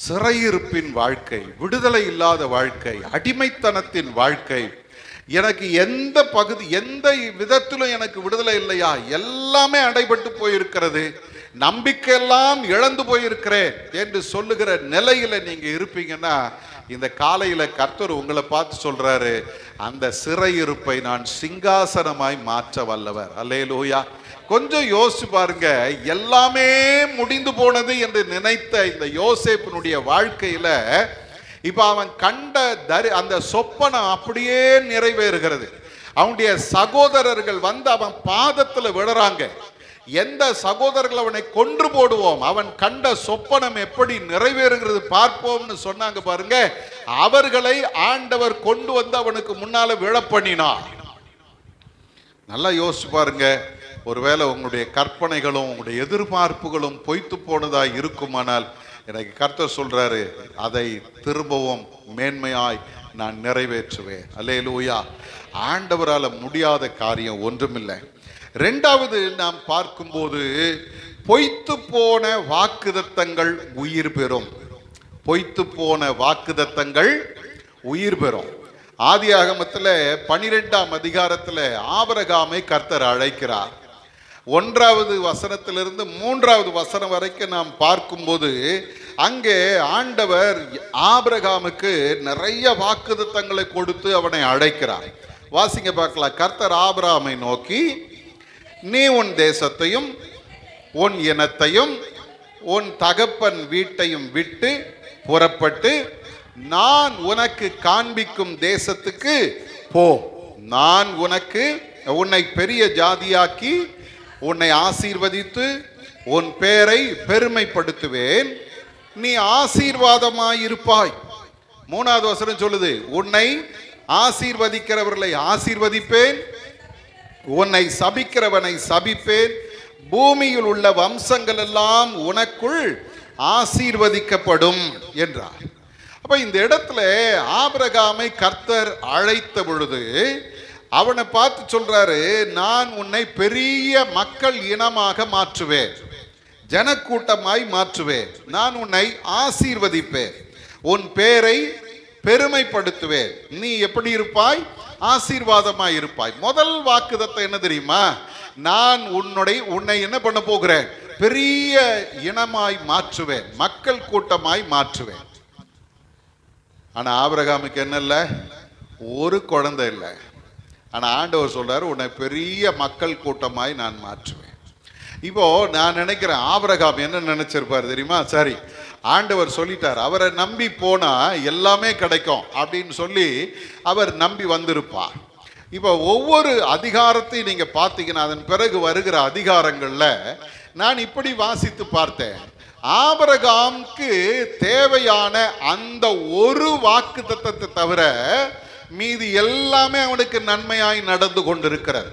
A: சிறையிருப்பின் வாழ்க்கை, விடுதலை இல்லாத வாழ்க்கை, அடிமைத்தனத்தின் வாழ்க்கை, எனக்கு எந்த விதத்திலும் எனக்கு விடுதலை இல்லையா, எல்லாமே அடைபட்டு போயிருக்கிறது, நம்பிக்கையெல்லாம் இழந்து போயிருக்கிறேன் என்று சொல்லுகிற நிலையில நீங்க இருப்பீங்கன்னா, இந்த காலையில கர்த்தர் உங்களை பார்த்து சொல்றாரு, அந்த சிறையிருப்பை நான் சிங்காசனமாய் மாற்ற வல்லவர். அல்லேலூயா. கொஞ்சம் யோசிச்சு பாருங்க, எல்லாமே முடிந்து போனது என்று நினைத்த இந்த யோசேப்பினுடைய வாழ்க்கையில இப்ப அவன் கண்ட அந்த சொப்பனம் அப்படியே நிறைவேறுகிறது. அவனுடைய சகோதரர்கள் வந்து அவன் பாதத்துல விடுறாங்க. எந்த சகோதரர்கள் அவனை கொன்று போடுவோம், அவன் கண்ட சொப்பனம் எப்படி நிறைவேறுகிறது பார்ப்போம்னு சொன்னாங்க பாருங்க. அவர்களை ஆண்டவர் கொண்டு வந்து அவனுக்கு முன்னால விழப்பண்ணினார். நல்லா யோசிச்சு பாருங்க. ஒருவேளை உங்களுடைய கற்பனைகளும் உங்களுடைய எதிர்பார்ப்புகளும் பொய்த்து போனதா இருக்குமானால், எனக்கு கர்த்தர் சொல்றாரு, அதை திரும்பவும் மேன்மையாய் நான் நிறைவேற்றுவேன். அல்லேலூயா. ஆண்டவரால முடியாத காரியம் ஒன்றுமில்லை. இரண்டாவது நாம் பார்க்கும்போது, பொய்த்து போன வாக்குதத்தங்கள் உயிர் பெறும். பொய்த்து போன வாக்குதத்தங்கள் உயிர் பெறும். ஆதியாகமத்தில் 12ஆம் அதிகாரத்தில் ஆபிரகாமை கர்த்தர் அழைக்கிறார். 1வது வசனத்திலிருந்து 3வது வசனம் வரைக்கும் நாம் பார்க்கும்போது, அங்கே ஆண்டவர் ஆபிரகாமுக்கு நிறைய வாக்குதத்தங்களை கொடுத்து அவனை அழைக்கிறார். வாசிங்க பார்க்கலாம். கர்த்தர் ஆபிரகாமை நோக்கி, நீ உன் தேசத்தையும் உன் இனத்தையும் உன் தகப்பன் வீட்டையும் விட்டு புறப்பட்டு நான் உனக்கு காண்பிக்கும் தேசத்துக்கு போ. நான் உன்னை பெரிய ஜாதியாக்கி உன்னை ஆசீர்வதித்து உன் பேரை பெருமைப்படுத்துவேன். நீ ஆசீர்வாதமாயிருப்பாய். 3வது வசனம் சொல்லுது, உன்னை ஆசீர்வதிக்கிறவர்களை ஆசீர்வதிப்பேன், உன்னை சபிக்கிறவனை சபிப்பேன், பூமியில் உள்ள வம்சங்கள் எல்லாம் உனக்குள் ஆசீர்வதிக்கப்படும் என்றார். அப்ப அப்ப இந்த இடத்துல ஆபிரகாமை கர்த்தர் அழைத்த பொழுது அவனை பார்த்து சொல்றாரு, நான் உன்னை பெரிய மக்கள் இனமாக மாற்றுவேன், ஜனக்கூட்டமாய் மாற்றுவேன், நான் உன்னை ஆசீர்வதிப்பேன், உன் பேரை பெருமைப்படுத்துவேன், நீ எப்படி இருப்பாய்? ஆசீர்வாதமாய் இருப்பாய். முதல் வாக்குத்தத்தம் என்ன தெரியுமா? நான் உன்னை என்ன பண்ண போகிறேன்? பெரிய இனமாய் மாற்றுவேன், மக்கள் கூட்டமாய் மாற்றுவேன். ஆனா ஆபிரகாமுக்கு என்ன இல்லை? ஒரு குழந்தை இல்லை. ஆனா ஆண்டவர் சொல்றாரு, உன்னை பெரிய மக்கள் கூட்டமாய் நான் மாற்றுவேன். இப்போ நான் நினைக்கிறேன் ஆபிரகாம் என்ன நினைச்சிருப்பார் தெரியுமா? சரி, ஆண்டவர் சொல்லிட்டார், அவரை நம்பி போனா எல்லாமே கிடைக்கும் அப்படின்னு சொல்லி அவர் நம்பி வந்திருப்பார். இப்போ ஒவ்வொரு அதிகாரத்தையும் நீங்க பார்த்தீங்கன்னா அதன் பிறகு வருகிற அதிகாரங்கள்ல நான் இப்படி வாசித்து பார்த்தேன், ஆபிரகாமுக்கு தேவையான அந்த ஒரு வாக்குத்தத்தத்தை தவிர மீதி எல்லாமே அவனுக்கு நன்மையாய் நடந்து கொண்டிருக்கிறது.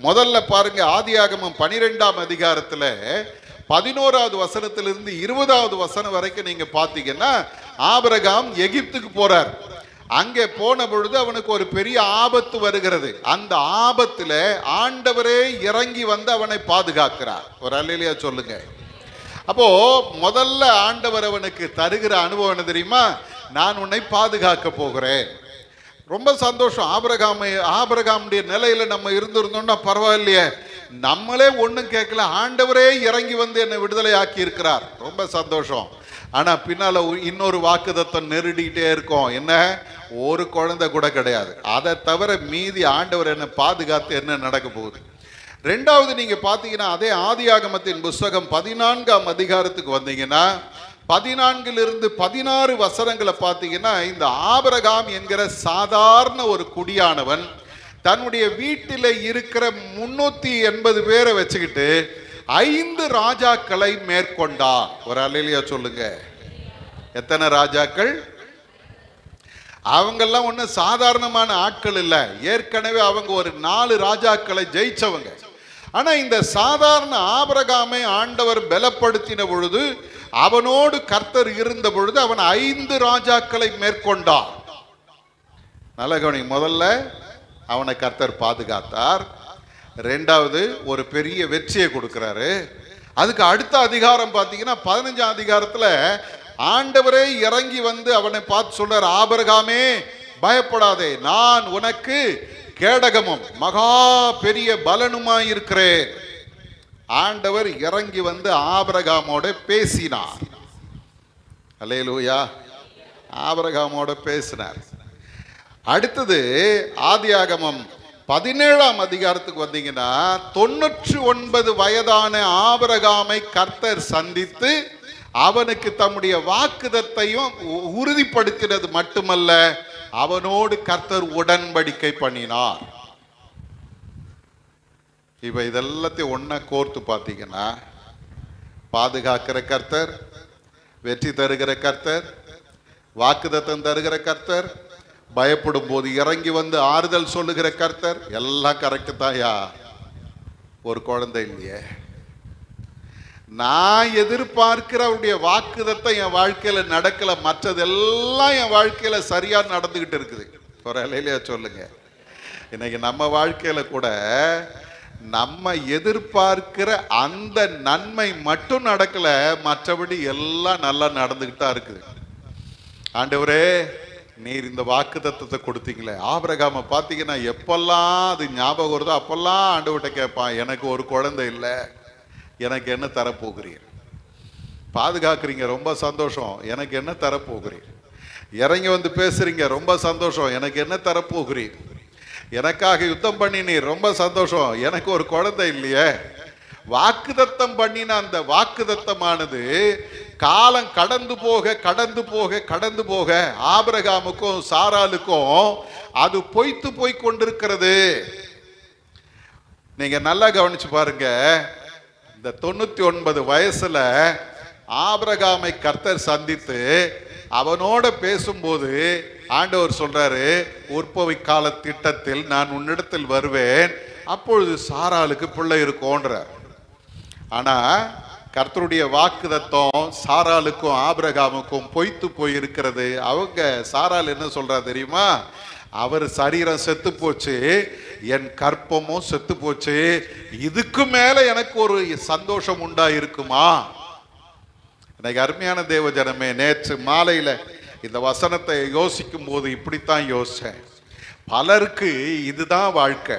A: முதல்ல பாருங்க, ஆதியாகமம் 12ஆம் அதிகாரத்துல 11வது வசனத்திலிருந்து 20வது வசனம் வரைக்கும் நீங்க பாத்தீங்கன்னா ஆபிரகாம் எகிப்துக்கு போறார். அங்கே போன பொழுது அவனுக்கு ஒரு பெரிய ஆபத்து வருகிறது. அந்த ஆபத்துல ஆண்டவரே இறங்கி வந்து அவனை பாதுகாக்கிறார். ஒரு அல்லேலூயா சொல்லுங்க. அப்போ முதல்ல ஆண்டவர் அவனுக்கு தருகிற அனுபவம் என்ன தெரியுமா? நான் உன்னை பாதுகாக்க போகிறேன். ரொம்ப சந்தோஷம். ஆபிரகாமுடைய நிலையில நம்ம இருந்திருந்தோம்னா பரவாயில்லையே, நம்மளே ஒன்றும் கேட்கல, ஆண்டவரே இறங்கி வந்து என்னை விடுதலை ஆக்கி இருக்கிறார், ரொம்ப சந்தோஷம். ஆனா பின்னால இன்னொரு வாக்குத்தத்தம் நெருடிக்கிட்டே இருக்கும். என்ன? ஒரு குழந்தை கூட கிடையாது. அதை தவிர மீதி ஆண்டவர் என்னை பாதுகாத்து என்ன நடக்க போகுது? ரெண்டாவது நீங்க பாத்தீங்கன்னா அதே ஆதியாகமத்தின் புஸ்தகம் 14ஆம் அதிகாரத்துக்கு வந்தீங்கன்னா 14 16 வசனங்களை பார்த்தீங்கன்னா இந்த ஆபிரகாம் என்கிற சாதாரண ஒரு குடியானவன் தன்னுடைய வீட்டில் இருக்கிற 380 பேரை வச்சுக்கிட்டு 5 ராஜாக்களை மேற்கொண்டான். ஒரு அல்லேலூயா சொல்லுங்க. எத்தனை ராஜாக்கள்? அவங்கெல்லாம் ஒன்றும் சாதாரணமான ஆட்கள் இல்லை. ஏற்கனவே அவங்க ஒரு 4 ராஜாக்களை ஜெயிச்சவங்க. ஆனா இந்த சாதாரண ஆபிரகாமை ஆண்டவர் பலப்படுத்தின பொழுது, அவனோடு கர்த்தர் இருந்த பொழுது அவன் 5 ராஜாக்களை மேற்கொண்டான். நல்ல கவனி. முதல்ல அவனை கர்த்தர் பாதுகாத்தார். ரெண்டாவது ஒரு பெரிய வெற்றியை கொடுக்கிறாரு. அதுக்கு அடுத்த அதிகாரம் பார்த்தீங்கன்னா 15ஆம் அதிகாரத்துல ஆண்டவரே இறங்கி வந்து அவனை பார்த்து சொல்றார், ஆபிரகாமே பயப்படாதே, நான் உனக்கு கேடகமும் மகா பெரிய பலனுமாய் இருக்கிறேன். ஆண்டவர் இறங்கி வந்து ஆபிரகாமோட பேசினார். அல்லேலூயா. ஆபிரகாமோட பேசினார். அடுத்தது ஆதியாகமம் 17ஆம் அதிகாரத்துக்கு வந்தீங்கன்னா 99 வயதான ஆபிரகாமை கர்த்தர் சந்தித்து அவனுக்கு தம்முடைய வாக்குதத்தையும் உறுதிப்படுத்தினது மட்டுமல்ல, அவனோடு கர்த்தர் உடன்படிக்கை பண்ணினார். இப்ப இதெல்லாத்தையும் ஒன்னா கோர்த்து பார்த்தீங்கன்னா பாதுகாக்கிற கர்த்தர், வெற்றி தருகிற கர்த்தர், வாக்குதத்தம் தருகிற கர்த்தர், பயப்படும் போது இறங்கி வந்து ஆறுதல் சொல்லுகிற கர்த்தர், எல்லாம் கரெக்டு தாயா. ஒரு குழந்தை இல்லையே. நான் எதிர்பார்க்கிற அவருடைய வாக்குதத்தை என் வாழ்க்கையில நடக்கல, மற்றதெல்லாம் என் வாழ்க்கையில சரியா நடந்துகிட்டு இருக்குது. ஒரு அலையிலையா சொல்லுங்க. இன்னைக்கு நம்ம வாழ்க்கையில கூட நம்ம எதிர்பார்க்கிற அந்த நன்மை மட்டும் நடக்கல, மற்றபடி எல்லாம் நல்லா நடந்துகிட்டா இருக்குது. ஆண்டவரே நீர் இந்த வாக்குத்தத்தத்தை கொடுத்தீங்களே. ஆபிரகாமை பார்த்தீங்கன்னா எப்பெல்லாம் அது ஞாபகம் வருதோ அப்பெல்லாம் ஆண்டவர்கிட்ட கேட்பான், எனக்கு ஒரு குழந்தை இல்லை, எனக்கு என்ன தரப்போகிறீர்? பாதுகாக்கிறீங்க, ரொம்ப சந்தோஷம், எனக்கு என்ன தரப்போகிறீர்? இறங்கி வந்து பேசுறீங்க, ரொம்ப சந்தோஷம், எனக்கு என்ன தரப்போகிறீர்? எனக்காக யுத்தம் பண்ணினீர், ரொம்ப சந்தோஷம், எனக்கு ஒரு குழந்தை இல்லையே. வாக்குதத்தம் பண்ணின அந்த வாக்குதத்தமானது காலம் கடந்து போக கடந்து போக கடந்து போக ஆபிரகாமுக்கும் சாராளுக்கும் அது பொய்த்து போய் கொண்டிருக்கிறது. நீங்க நல்லா கவனிச்சு பாருங்க. இந்த 99 வயசுல ஆபிரகாமை கர்த்தர் சந்தித்து அவனோட பேசும்போது ஆண்டவர் சொல்றாரு, உற்பவி கால திட்டத்தில் நான் உன்னிடத்தில் வருவேன், அப்பொழுது சாராளுக்கு பிள்ளை இருக்கும்ன்றார். ஆனா கர்த்தருடைய வாக்குதத்தம் சாராளுக்கும் ஆபிரகாமுக்கும் பொய்த்து போயிருக்கிறது. அவங்க சாராள் என்ன சொல்றா தெரியுமா? அவர் சரீரம் செத்து போச்சு, என் கற்பமும் செத்து போச்சு, இதுக்கு மேல எனக்கு ஒரு சந்தோஷம் உண்டா இருக்குமா? எனக்கு அருமையான தேவ ஜனமே, நேற்று மாலையில இந்த வசனத்தை யோசிக்கும் போது இப்படித்தான் யோசிச்சேன். பலருக்கு இதுதான் வாழ்க்கை.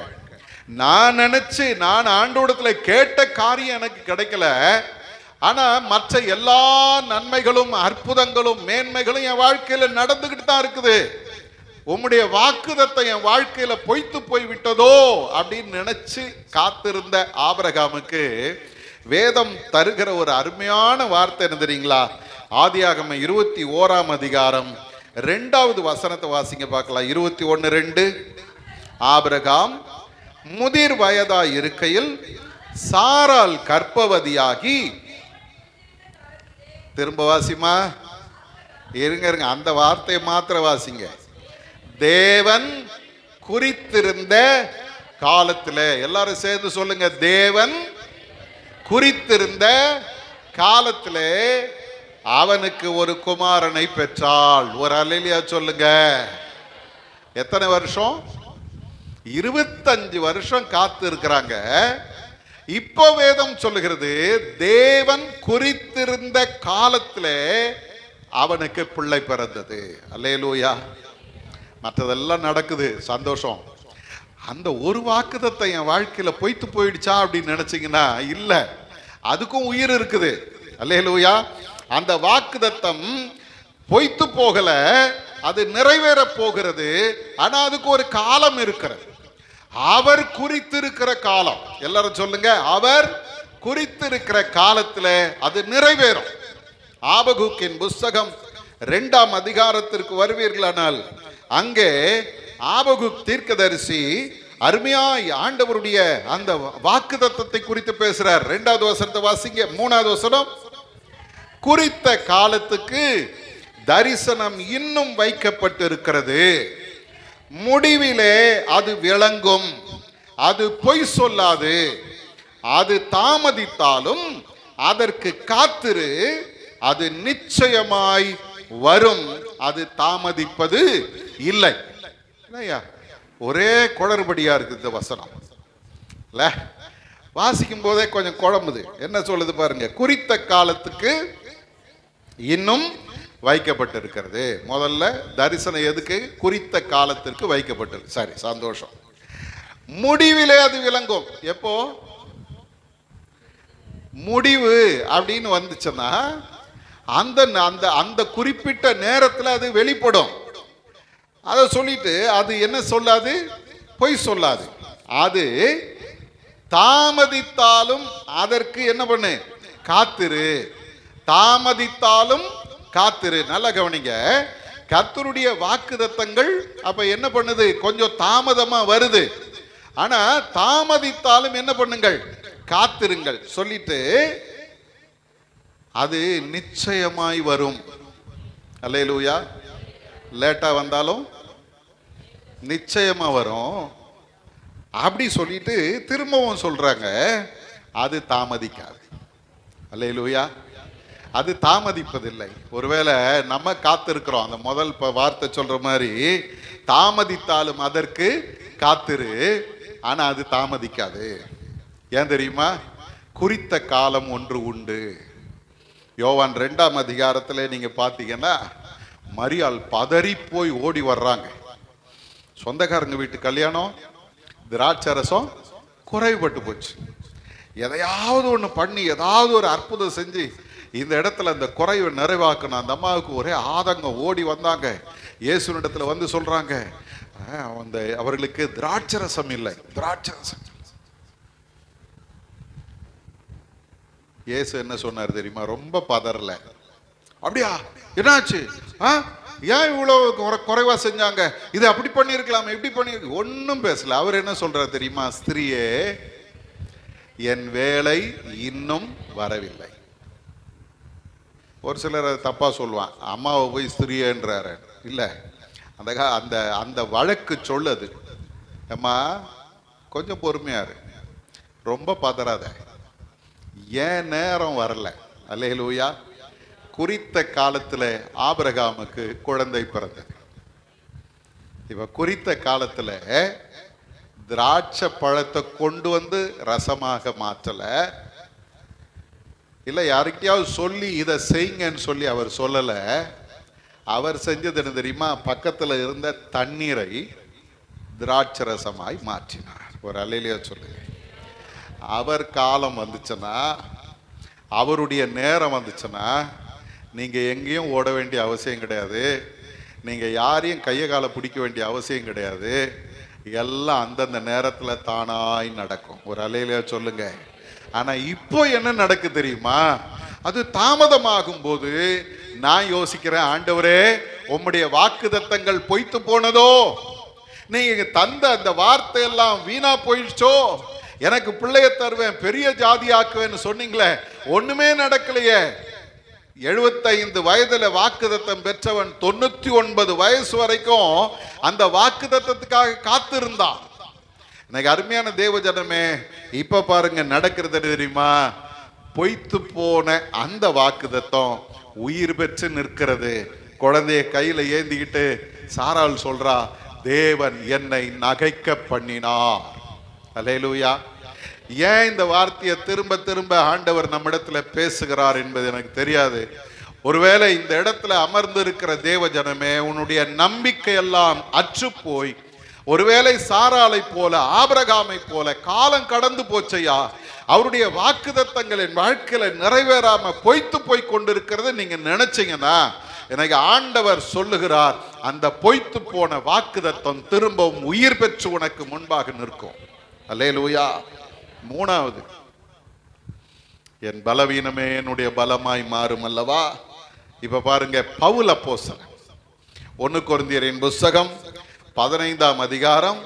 A: நான் நினைச்சு நான் ஆண்டோடத்துல கேட்ட காரியம் எனக்கு கிடைக்கல, ஆனா மற்ற எல்லா நன்மைகளும் அற்புதங்களும் மேன்மைகளும் என் வாழ்க்கையில நடந்துகிட்டு தான் இருக்குது. உம்முடைய வாக்குதத்தை என் வாழ்க்கையில பொய்த்து போய் விட்டதோ அப்படின்னு நினைச்சு காத்திருந்த ஆபிரகாமுக்கு வேதம் தருகிற ஒரு அருமையான வார்த்தை என்ன தெரியுங்களா? ஆதியாகமம் 21ஆம் அதிகாரம் 2வது வசனத்தை வாசிங்க பார்க்கலாம். 21:2. ஆபிரகாம் முதிர் வயதாய் இருக்கையில் சாராள் கர்ப்பவதியாகி, திரும்ப வாசிமா, இருங்க அந்த வார்த்தையை மாத்திர வாசிங்க. தேவன் குறித்திருந்த காலத்தில், எல்லாரும் சேர்ந்து சொல்லுங்க, தேவன் குறித்திருந்த காலத்தில் அவனுக்கு ஒரு குமாரனை பெற்றாள். ஒரு அல்லேலூயா சொல்லுங்க. எத்தனை வருஷம்? 25 வருஷம் காத்து இருக்கிறாங்க. இப்போ வேதம் சொல்லுகிறது, தேவன் குறித்திருந்த காலத்தில் அவனுக்கு பிள்ளை பிறந்தது. அல்லேலூயா. மற்றதெல்லாம் நடக்குது, சந்தோஷம். அந்த ஒரு வாக்குதத்தை என் வாழ்க்கையில பொய்த்து போயிடுச்சா அப்படின்னு நினைச்சீங்கன்னா இல்ல, அதுக்கும் உயிர் இருக்குது. அல்லேலூயா. அந்த வாக்குதத்தம் பொய்த்து போகல, அது நிறைவேற போகிறது. ஆனா அதுக்கு ஒரு காலம் இருக்கிறது. அவர் குறித்திருக்கிற காலம். எல்லாரும் சொல்லுங்க, அவர் குறித்திருக்கிற காலத்துல அது நிறைவேறும். ஆபகுக்கின் புஸ்தகம் 2ஆம் அதிகாரத்திற்கு வருவீர்களானால் அங்கே ஆபகுக் தீர்க்கதரிசி அருமையாய் ஆண்டவருடைய அந்த வாக்குதத்தத்தை குறித்து பேசுறார். 2வது வசனத்தை வாசிங்க. 3வது வசனம், குறித்த காலத்துக்கு தரிசனம் இன்னும் வைக்கப்பட்டிருக்கிறது, முடிவிலே அது விளங்கும், அது பொய் சொல்லாது, அது தாமதித்தாலும் அதற்கு காத்திரு, அது நிச்சயமாய் வரும், அது தாமதிப்பது இல்லை. ஒரே குளறுபடியா இருக்கு இந்த வசனம். வாசிக்கும் போதே கொஞ்சம் குழம்புது. என்ன சொல்லுது பாருங்க, குறித்த காலத்துக்கு இன்னும் வைக்கப்பட்டிருக்கிறது. முதல்ல தரிசனம் எதுக்கு? குறித்த காலத்திற்கு வைக்கப்பட்டிருக்கு. சரி, சந்தோஷம். முடிவிலே அது விளங்கும். எப்போ முடிவு அப்படின்னு வந்துச்சுன்னா அந்த அந்த அந்த குறிப்பிட்ட நேரத்தில் அது வெளிப்படும். அதை சொல்லிட்டு அது என்ன சொல்லாது? பொய் சொல்லாது. அது தாமதித்தாலும் அதற்கு என்ன பண்ணு? காத்திரு. தாமதித்தாலும் காத்திரு. நல்லா கவனிங்க. கர்த்தருடைய வாக்குதத்தங்கள் அப்ப என்ன பண்ணுது? கொஞ்சம் தாமதமா வருது. ஆனா தாமதித்தாலும் என்ன பண்ணுங்கள்? காத்திருங்கள். சொல்லிட்டு அது நிச்சயமாய் வரும். அல்லேலூயா. லேட்டா வந்தாலும் நிச்சயமா வரும். அப்படி சொல்லிட்டு திரும்பவும் சொல்றாங்க, அது தாமதிக்காது. அல்லேலூயா. அது தாமதிப்பதில்லை. ஒருவேளை நம்ம காத்திருக்கிறோம், அந்த முதல் வார்த்தை சொல்ற மாதிரி, தாமதித்தாலும் அதற்கு காத்திரு, ஆனா அது தாமதிக்காது. ஏன் தெரியுமா? குறித்த காலம் ஒன்று உண்டு. யோவான் 2ஆம் அதிகாரத்தில் நீங்க பார்த்தீங்கன்னா மரியாள் பதறி போய் ஓடி வர்றாங்க. சொந்தக்காரங்க வீட்டு கல்யாணம், திராட்சரசம் குறைபட்டு போச்சு. எதையாவது ஒன்று பண்ணி ஏதாவது ஒரு அற்புதம் செஞ்சு இந்த இடத்துல அந்த குறைவை நிறைவாக்கணும். அந்த அம்மாவுக்கு ஒரே ஆதங்கம். ஓடி வந்தாங்க, இயேசுனிடத்துல வந்து சொல்றாங்க, அந்த அவர்களுக்கு திராட்சரசம் இல்லை. திராட்சரசம். இயேசு என்ன சொன்னார் தெரியுமா? ரொம்ப பதறல. அப்படியா, என்னாச்சு? ஏன் இவ்வளவு குறைவா செஞ்சாங்க? இது அப்படி பண்ணிருக்கலாம், இப்படி பண்ணி, ஒன்னும் பேசல. அவர் என்ன சொல்றார் தெரியுமா? ஸ்திரியே, என் வேலை இன்னும் வரவில்லை. ஒரு சிலர் அதை தப்பா சொல்லுவான், அம்மாவை போய் ஸ்திரியன்றாரு. இல்ல, அந்த அந்த அந்த வழக்கு சொல்லுது. அம்மா கொஞ்சம் பொறுமையாரு, ரொம்ப பதறாத, ஏன் நேரம் வரல. அல்லேலூயா. குறித்த காலத்துல ஆபிரகாமுக்கு குழந்தை பிறந்தது. இப்ப குறித்த காலத்துல திராட்சை பழத்தை கொண்டு வந்து ரசமாக மாற்றல, இல்ல யாருக்கிட்டையாவது சொல்லி இதை செய்யுங்கன்னு சொல்லி அவர் சொல்லல. அவர் செஞ்சது என்ன தெரியுமா? பக்கத்துல இருந்த தண்ணீரை திராட்சை ரசமாய் மாற்றினார். ஒரு அல்லேலூயா சொல்லுங்க. அவர் காலம் வந்துச்சுன்னா, அவருடைய நேரம் வந்துச்சுன்னா, நீங்க எங்கேயும் ஓட வேண்டிய அவசியம் கிடையாது, நீங்க யாரையும் கையை காலை பிடிக்க வேண்டிய அவசியம் கிடையாது. எல்லாம் அந்தந்த நேரத்துல தானாய் நடக்கும். ஒரு அல்லேலூயா சொல்லுங்க. ஆனா இப்போ என்ன நடக்கு தெரியுமா? அது தாமதமாகும் போது நான் யோசிக்கிறேன், ஆண்டவரே உம்முடைய வாக்குத்தத்தங்கள் பொய்த்து போனதோ, நீங்க தந்த அந்த வார்த்தை எல்லாம் வீணா போயிடுச்சோ, எனக்கு பிள்ளைய தருவேன், பெரிய ஜாதி ஆக்குவேன்னு சொன்னீங்களே, ஒண்ணுமே நடக்கலையே. 75 வயதுல வாக்குத்தத்தம் பெற்றவன் 99 வயசு வரைக்கும் அந்த வாக்குத்தத்தத்துக்காக காத்திருந்தான். எனக்கு அருமையான தேவ ஜனமே, இப்ப பாருங்க நடக்கிறது தெரியுமா? பொய்த்து போன அந்த வாக்குத்தத்தம் உயிர் பெற்று நிற்கிறது. குழந்தைய கையில ஏந்திக்கிட்டு சாராள் சொல்றா, தேவன் என்னை நகைக்க பண்ணினார். அல்லேலூயா. ஏன் இந்த வார்த்தையை திரும்ப திரும்ப ஆண்டவர் நம்மிடத்துல பேசுகிறார் என்பது எனக்கு தெரியாது. ஒருவேளை இந்த இடத்துல அமர்ந்து இருக்கிற தேவ ஜனமே, உன்னுடைய நம்பிக்கை எல்லாம் அற்று போய், ஒருவேளை சாராளை போல ஆபிரகாமை போல காலம் கடந்து போச்சையா, அவருடைய வாக்குத்தத்தங்கள் என் வாழ்க்கையில நிறைவேறாம பொய்த்து போய் கொண்டிருக்கிறத நீங்க நினைச்சீங்கன்னா, எனக்கு ஆண்டவர் சொல்லுகிறார், அந்த பொய்த்து போன வாக்குத்தத்தம் திரும்பவும் உயிர் பெற்று உனக்கு முன்பாக நிற்கும். அல்லேலூயா. மூணாவது, என் பலவீனமே என்னுடைய பலமாய் மாறும் அல்லவா. இப்ப பாருங்க, பவுல் அப்போஸ்தலன் 1 கொரிந்தியரின் புத்தகம் 15ஆம் அதிகாரம்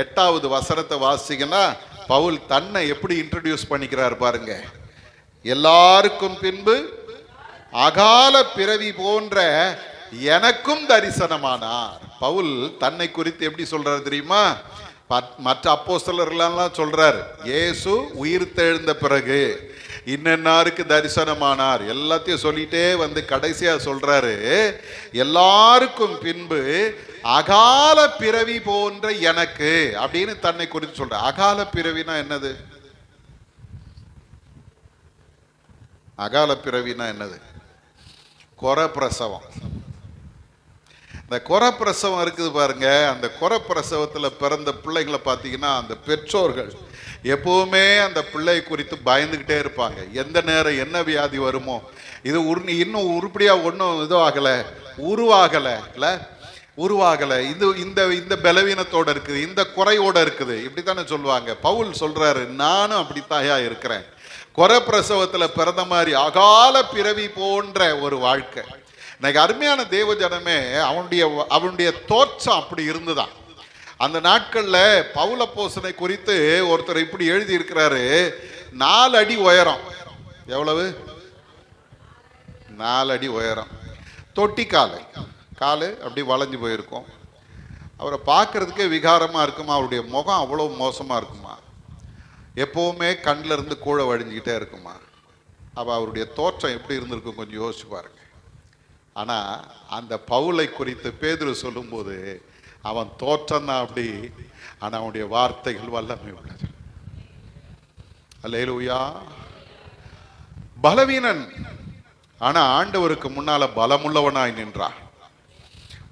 A: 8வது வசனத்தை வாசிங்கன்னா, பவுல் தன்னை எப்படி இன்ட்ரோடியூஸ் பண்ணிக்கிறார் பாருங்க. எல்லாருக்கும் பின்பு அகால பிறவி போன்ற எனக்கும் தரிசனமானார். பவுல் தன்னை குறித்து எப்படி சொல்றாரு தெரியுமா? மற்ற அப்போஸ்தலர்களெல்லாம் சொல்றாரு, இயேசு உயிர் தெழுந்த பிறகு இன்னென்னாருக்கு தரிசனமானார், எல்லாத்தையும் சொல்லிட்டே வந்து கடைசியா சொல்றாரு, எல்லாருக்கும் பின்பு அகால பிறவி போன்ற எனக்கு அப்படின்னு தன்னை குறித்து சொல்ற. அகால பிறவினா என்னது? அகால பிறவினா என்னது? கொரப்பிரசவம். இந்த கொரப்பிரசவம் இருக்குது பாருங்க. அந்த கொரப்பிரசவத்தில் பிறந்த பிள்ளைங்களை பார்த்தீங்கன்னா, அந்த பெற்றோர்கள் எப்பவுமே அந்த பிள்ளை குறித்து பயந்துக்கிட்டே இருப்பாங்க. எந்த நேரம் என்ன வியாதி வருமோ, இது இன்னும் உருப்படியாக ஒன்றும் உருவாகலை, இது இந்த பலவீனத்தோடு இருக்குது, இந்த குறையோடு இருக்குது, இப்படி தானே சொல்லுவாங்க. பவுல் சொல்றாரு, நானும் அப்படித்தாயா இருக்கிறேன். கொரப்பிரசவத்தில் பிறந்த மாதிரி அகால பிறவி போன்ற ஒரு வாழ்க்கை. இன்னைக்கு அருமையான தேவ ஜனமே, அவனுடைய தோற்றம் அப்படி இருந்துதான். அந்த நாட்கள்ல பவுல் அப்போஸ்தலனை குறித்து ஒருத்தர் இப்படி எழுதி இருக்கிறாரு, 4 அடி உயரம். எவ்வளவு? 4 அடி உயரம். தொட்டி காலு அப்படி வளைஞ்சு போயிருக்கும். அவரை பார்க்கறதுக்கே விகாரமா இருக்குமா. அவருடைய முகம் அவ்வளவு மோசமா இருக்குமா. எப்பவுமே கண்ணில் இருந்து கூழ வழிஞ்சுக்கிட்டே இருக்குமா. அப்ப அவருடைய தோற்றம் எப்படி இருந்திருக்கும் கொஞ்சம் யோசிச்சு பாருங்க. ஆனா அந்த பவுலை குறித்து பேதுரு சொல்லும்போது, அவன் தோற்றம் தான் அப்படி, ஆனா அவனுடைய வார்த்தைகள் வல்லமை உள்ளது. அல்லேலூயா. பலவீனன், ஆனா ஆண்டவருக்கு முன்னால பலமுள்ளவனாய் நின்றான்.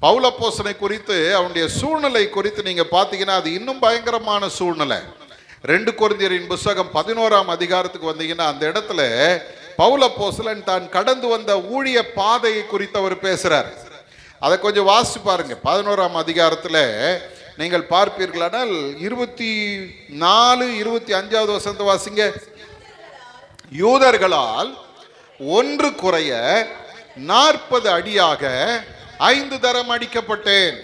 A: பவுல் அப்போஸ்தலனை குறித்து அவனுடைய சூழ்நிலை குறித்து நீங்க பாத்தீங்கன்னா, அது இன்னும் பயங்கரமான சூழ்நிலை. 2 கொரிந்தியரின் புத்தகம் 11ஆம் அதிகாரத்துக்கு வந்தீங்கன்னா, அந்த இடத்துல பவுல் அப்போஸ்தலன் தான் கடந்து வந்த ஊழிய பாதையை குறித்து அவர் பேசுறார். அதை கொஞ்சம் வாசிச்சு பாருங்க. 11ஆம் அதிகாரத்தில் நீங்கள் பார்ப்பீர்களானால் 24, 25வது வசனத்தை வாசிங்க. யூதர்களால் 1 குறைய 40 அடியாக 5 தரம் அடிக்கப்பட்டேன்,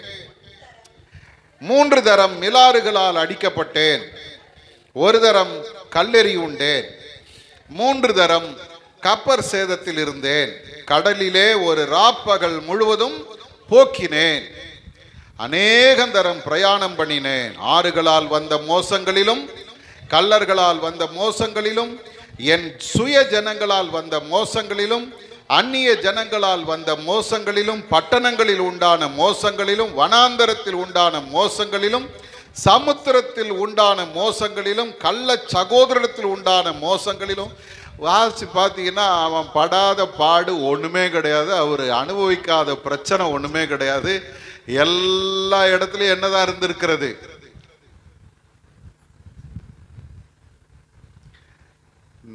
A: 3 தரம் மிலாறுகளால் அடிக்கப்பட்டேன், 1 தரம் கல்லெறி உண்டேன், 3 தரம் கப்பர் சேதத்தில் இருந்தேன், கடலிலே ஒரு ராப்பகல் முழுவதும் போக்கினேன், அநேகந்தரம் பிரயாணம் பண்ணினேன், ஆறுகளால் வந்த மோசங்களிலும் கல்லர்களால் வந்த மோசங்களிலும் என் சுய ஜனங்களால் வந்த மோசங்களிலும் அந்நிய ஜனங்களால் வந்த மோசங்களிலும் பட்டணங்களில் உண்டான மோசங்களிலும் வனாந்தரத்தில் உண்டான மோசங்களிலும் சமுத்திரத்தில் உண்டான மோசங்களிலும் கள்ள சகோதரத்தில் உண்டான மோசங்களிலும் வாசி பார்த்தீங்கன்னா அவன் படாத பாடு ஒன்றுமே கிடையாது, அவர் அனுபவிக்காத பிரச்சனை ஒன்றுமே கிடையாது. எல்லா இடத்துலையும் என்னதான் இருந்திருக்கிறது.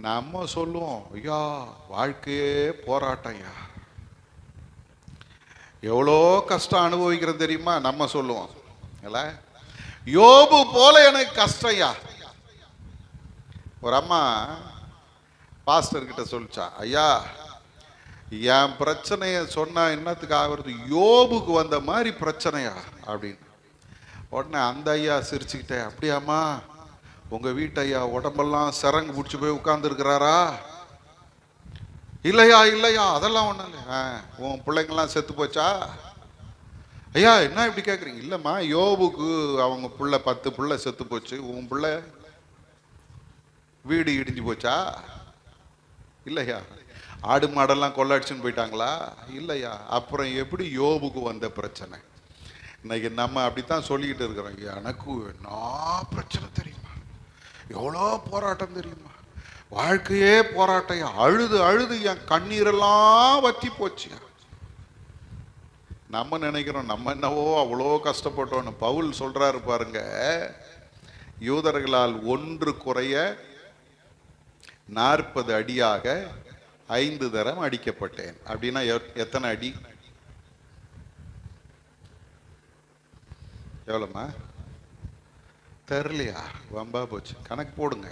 A: நம்ம சொல்லுவோம், ஐயா வாழ்க்கையே போராட்டம், ஐயா எவ்வளோ கஷ்டம் அனுபவிக்கிறது தெரியுமா. நம்ம சொல்லுவோம் இல்ல, யோபு போல எனக்கு கஷ்டம் ஐயா. ஒரு அம்மா பாஸ்டர் கிட்ட சொல்லிச்சா, ஐயா என் பிரச்சனைய சொன்னா என்னத்துக்கு ஆகுறது, யோபுக்கு வந்த மாதிரி பிரச்சனையா அப்படின்னு. உடனே அந்த ஐயா சிரிச்சுக்கிட்டே, அப்படியாம்மா உங்க வீட்டு ஐயா உடம்பெல்லாம் சரங்கு பிடிச்சி போய் உட்கார்ந்து இருக்கிறாரா? இல்லையா இல்லையா அதெல்லாம் ஒன்றும் இல்லை. உன் பிள்ளைங்கெல்லாம் செத்து போச்சா? ஐயா என்ன இப்படி கேட்குறீங்க? இல்லைம்மா யோபுக்கு அவங்க பிள்ளை 10 பிள்ளை செத்து போச்சு, உன் பிள்ளை வீடு இடிஞ்சு போச்சா? இல்லையா. ஆடு மாடெல்லாம் கொள்ளடிச்சுன்னு போயிட்டாங்களா? இல்லையா. அப்புறம் எப்படி யோபுக்கு வந்த பிரச்சனை? இன்னைக்கு நம்ம அப்படித்தான் சொல்லிக்கிட்டு இருக்கிறோம், எனக்கு என்ன பிரச்சனை தெரியுமா, எவ்வளோ போராட்டம் தெரியுமா, வாழ்க்கையே போராட்டம், அழுது அழுது என் கண்ணீரெல்லாம் வற்றி போச்சு. நம்ம நினைக்கிறோம் நம்ம என்னவோ அவ்வளோ கஷ்டப்பட்டோன்னு. பவுல் சொல்றாரு பாருங்க, யூதர்களால் 1 குறைய 40 அடியாக 5 தரம் அடிக்கப்பட்டேன். அப்படின்னா எத்தனை அடி? எவ்வளோமா தெரியலையா? வம்பா போச்சு, கணக்கு போடுங்க.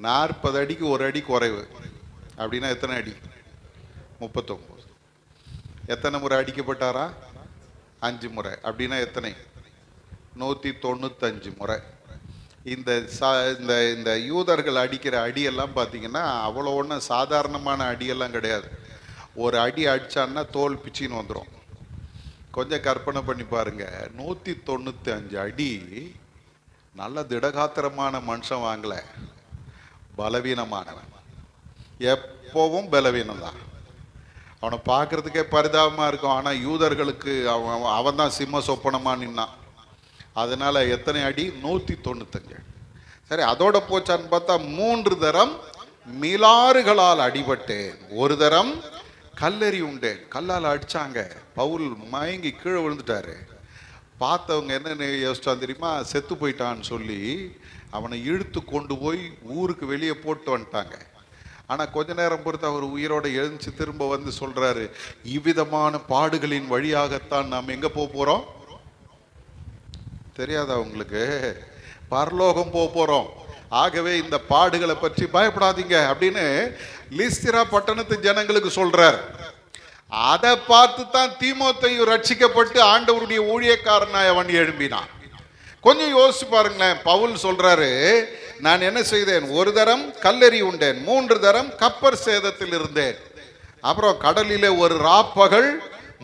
A: 40 அடிக்கு 1 அடி குறைவு அப்படின்னா எத்தனை அடி? 39. எத்தனை முறை அடிக்கப்பட்டாரா? 5 முறை. அப்படின்னா எத்தனை? 195 முறை. இந்த இந்த யூதர்கள் அடிக்கிற அடியெல்லாம் பார்த்தீங்கன்னா அவ்வளோ ஒன்றும் சாதாரணமான அடியெல்லாம் கிடையாது. ஒரு அடி அடித்தான்னா தோல் பிச்சின்னு வந்துடும். கொஞ்சம் கற்பனை பண்ணி பாருங்க, 195 அடி நல்ல திடகாத்திரமான மனுஷன் வாங்கல, பலவீனமானவன், எப்பவும் பலவீனம் தான். அவனை பார்க்கறதுக்கே பரிதாபமாக இருக்கும். ஆனால் யூதர்களுக்கு அவன் தான் சிம்ம சொப்பனமா நின்னான். அதனால எத்தனை அடி? 195. சரி, அதோட போச்சான்னு பார்த்தா 3 தரம் மிலாறுகளால் அடிபட்டேன், 1 தரம் கல்லெறி உண்டேன். கல்லால் அடிச்சாங்க, பவுல் மயங்கி கீழே விழுந்துட்டாரு. பார்த்தவங்க என்ன யோசிச்சான் தெரியுமா, செத்து போயிட்டான்னு சொல்லி அவனை இழுத்து கொண்டு போய் ஊருக்கு வெளியே போட்டு வந்துட்டாங்க. ஆனால் கொஞ்ச நேரம் பொறுத்து அவர் உயிரோட எழுந்துச்சு திரும்ப வந்து சொல்றாரு, இவ்விதமான பாடுகளின் வழியாகத்தான் நாம் எங்க போறோம் தெரியாதா உங்களுக்கு? பரலோகம் போறோம். ஆகவே இந்த பாடுகளை பற்றி பயப்படாதீங்க அப்படின்னு லிஸ்திரா பட்டணத்து ஜனங்களுக்கு சொல்றார். அதை பார்த்து தான் தீமோத்தேயு ரட்சிக்கப்பட்டு ஆண்டவருடைய ஊழியக்காரனாய் அவன் எழும்பினான். கொஞ்சம் யோசிச்சு பாருங்களேன். பவுல் சொல்றாரு, நான் என்ன செய்தேன்? 1 தரம் கல்லெறி உண்டேன், 3 தரம் கப்பர் சேதத்தில் இருந்தேன், அப்புறம் கடலிலே ஒரு ராப்பகல்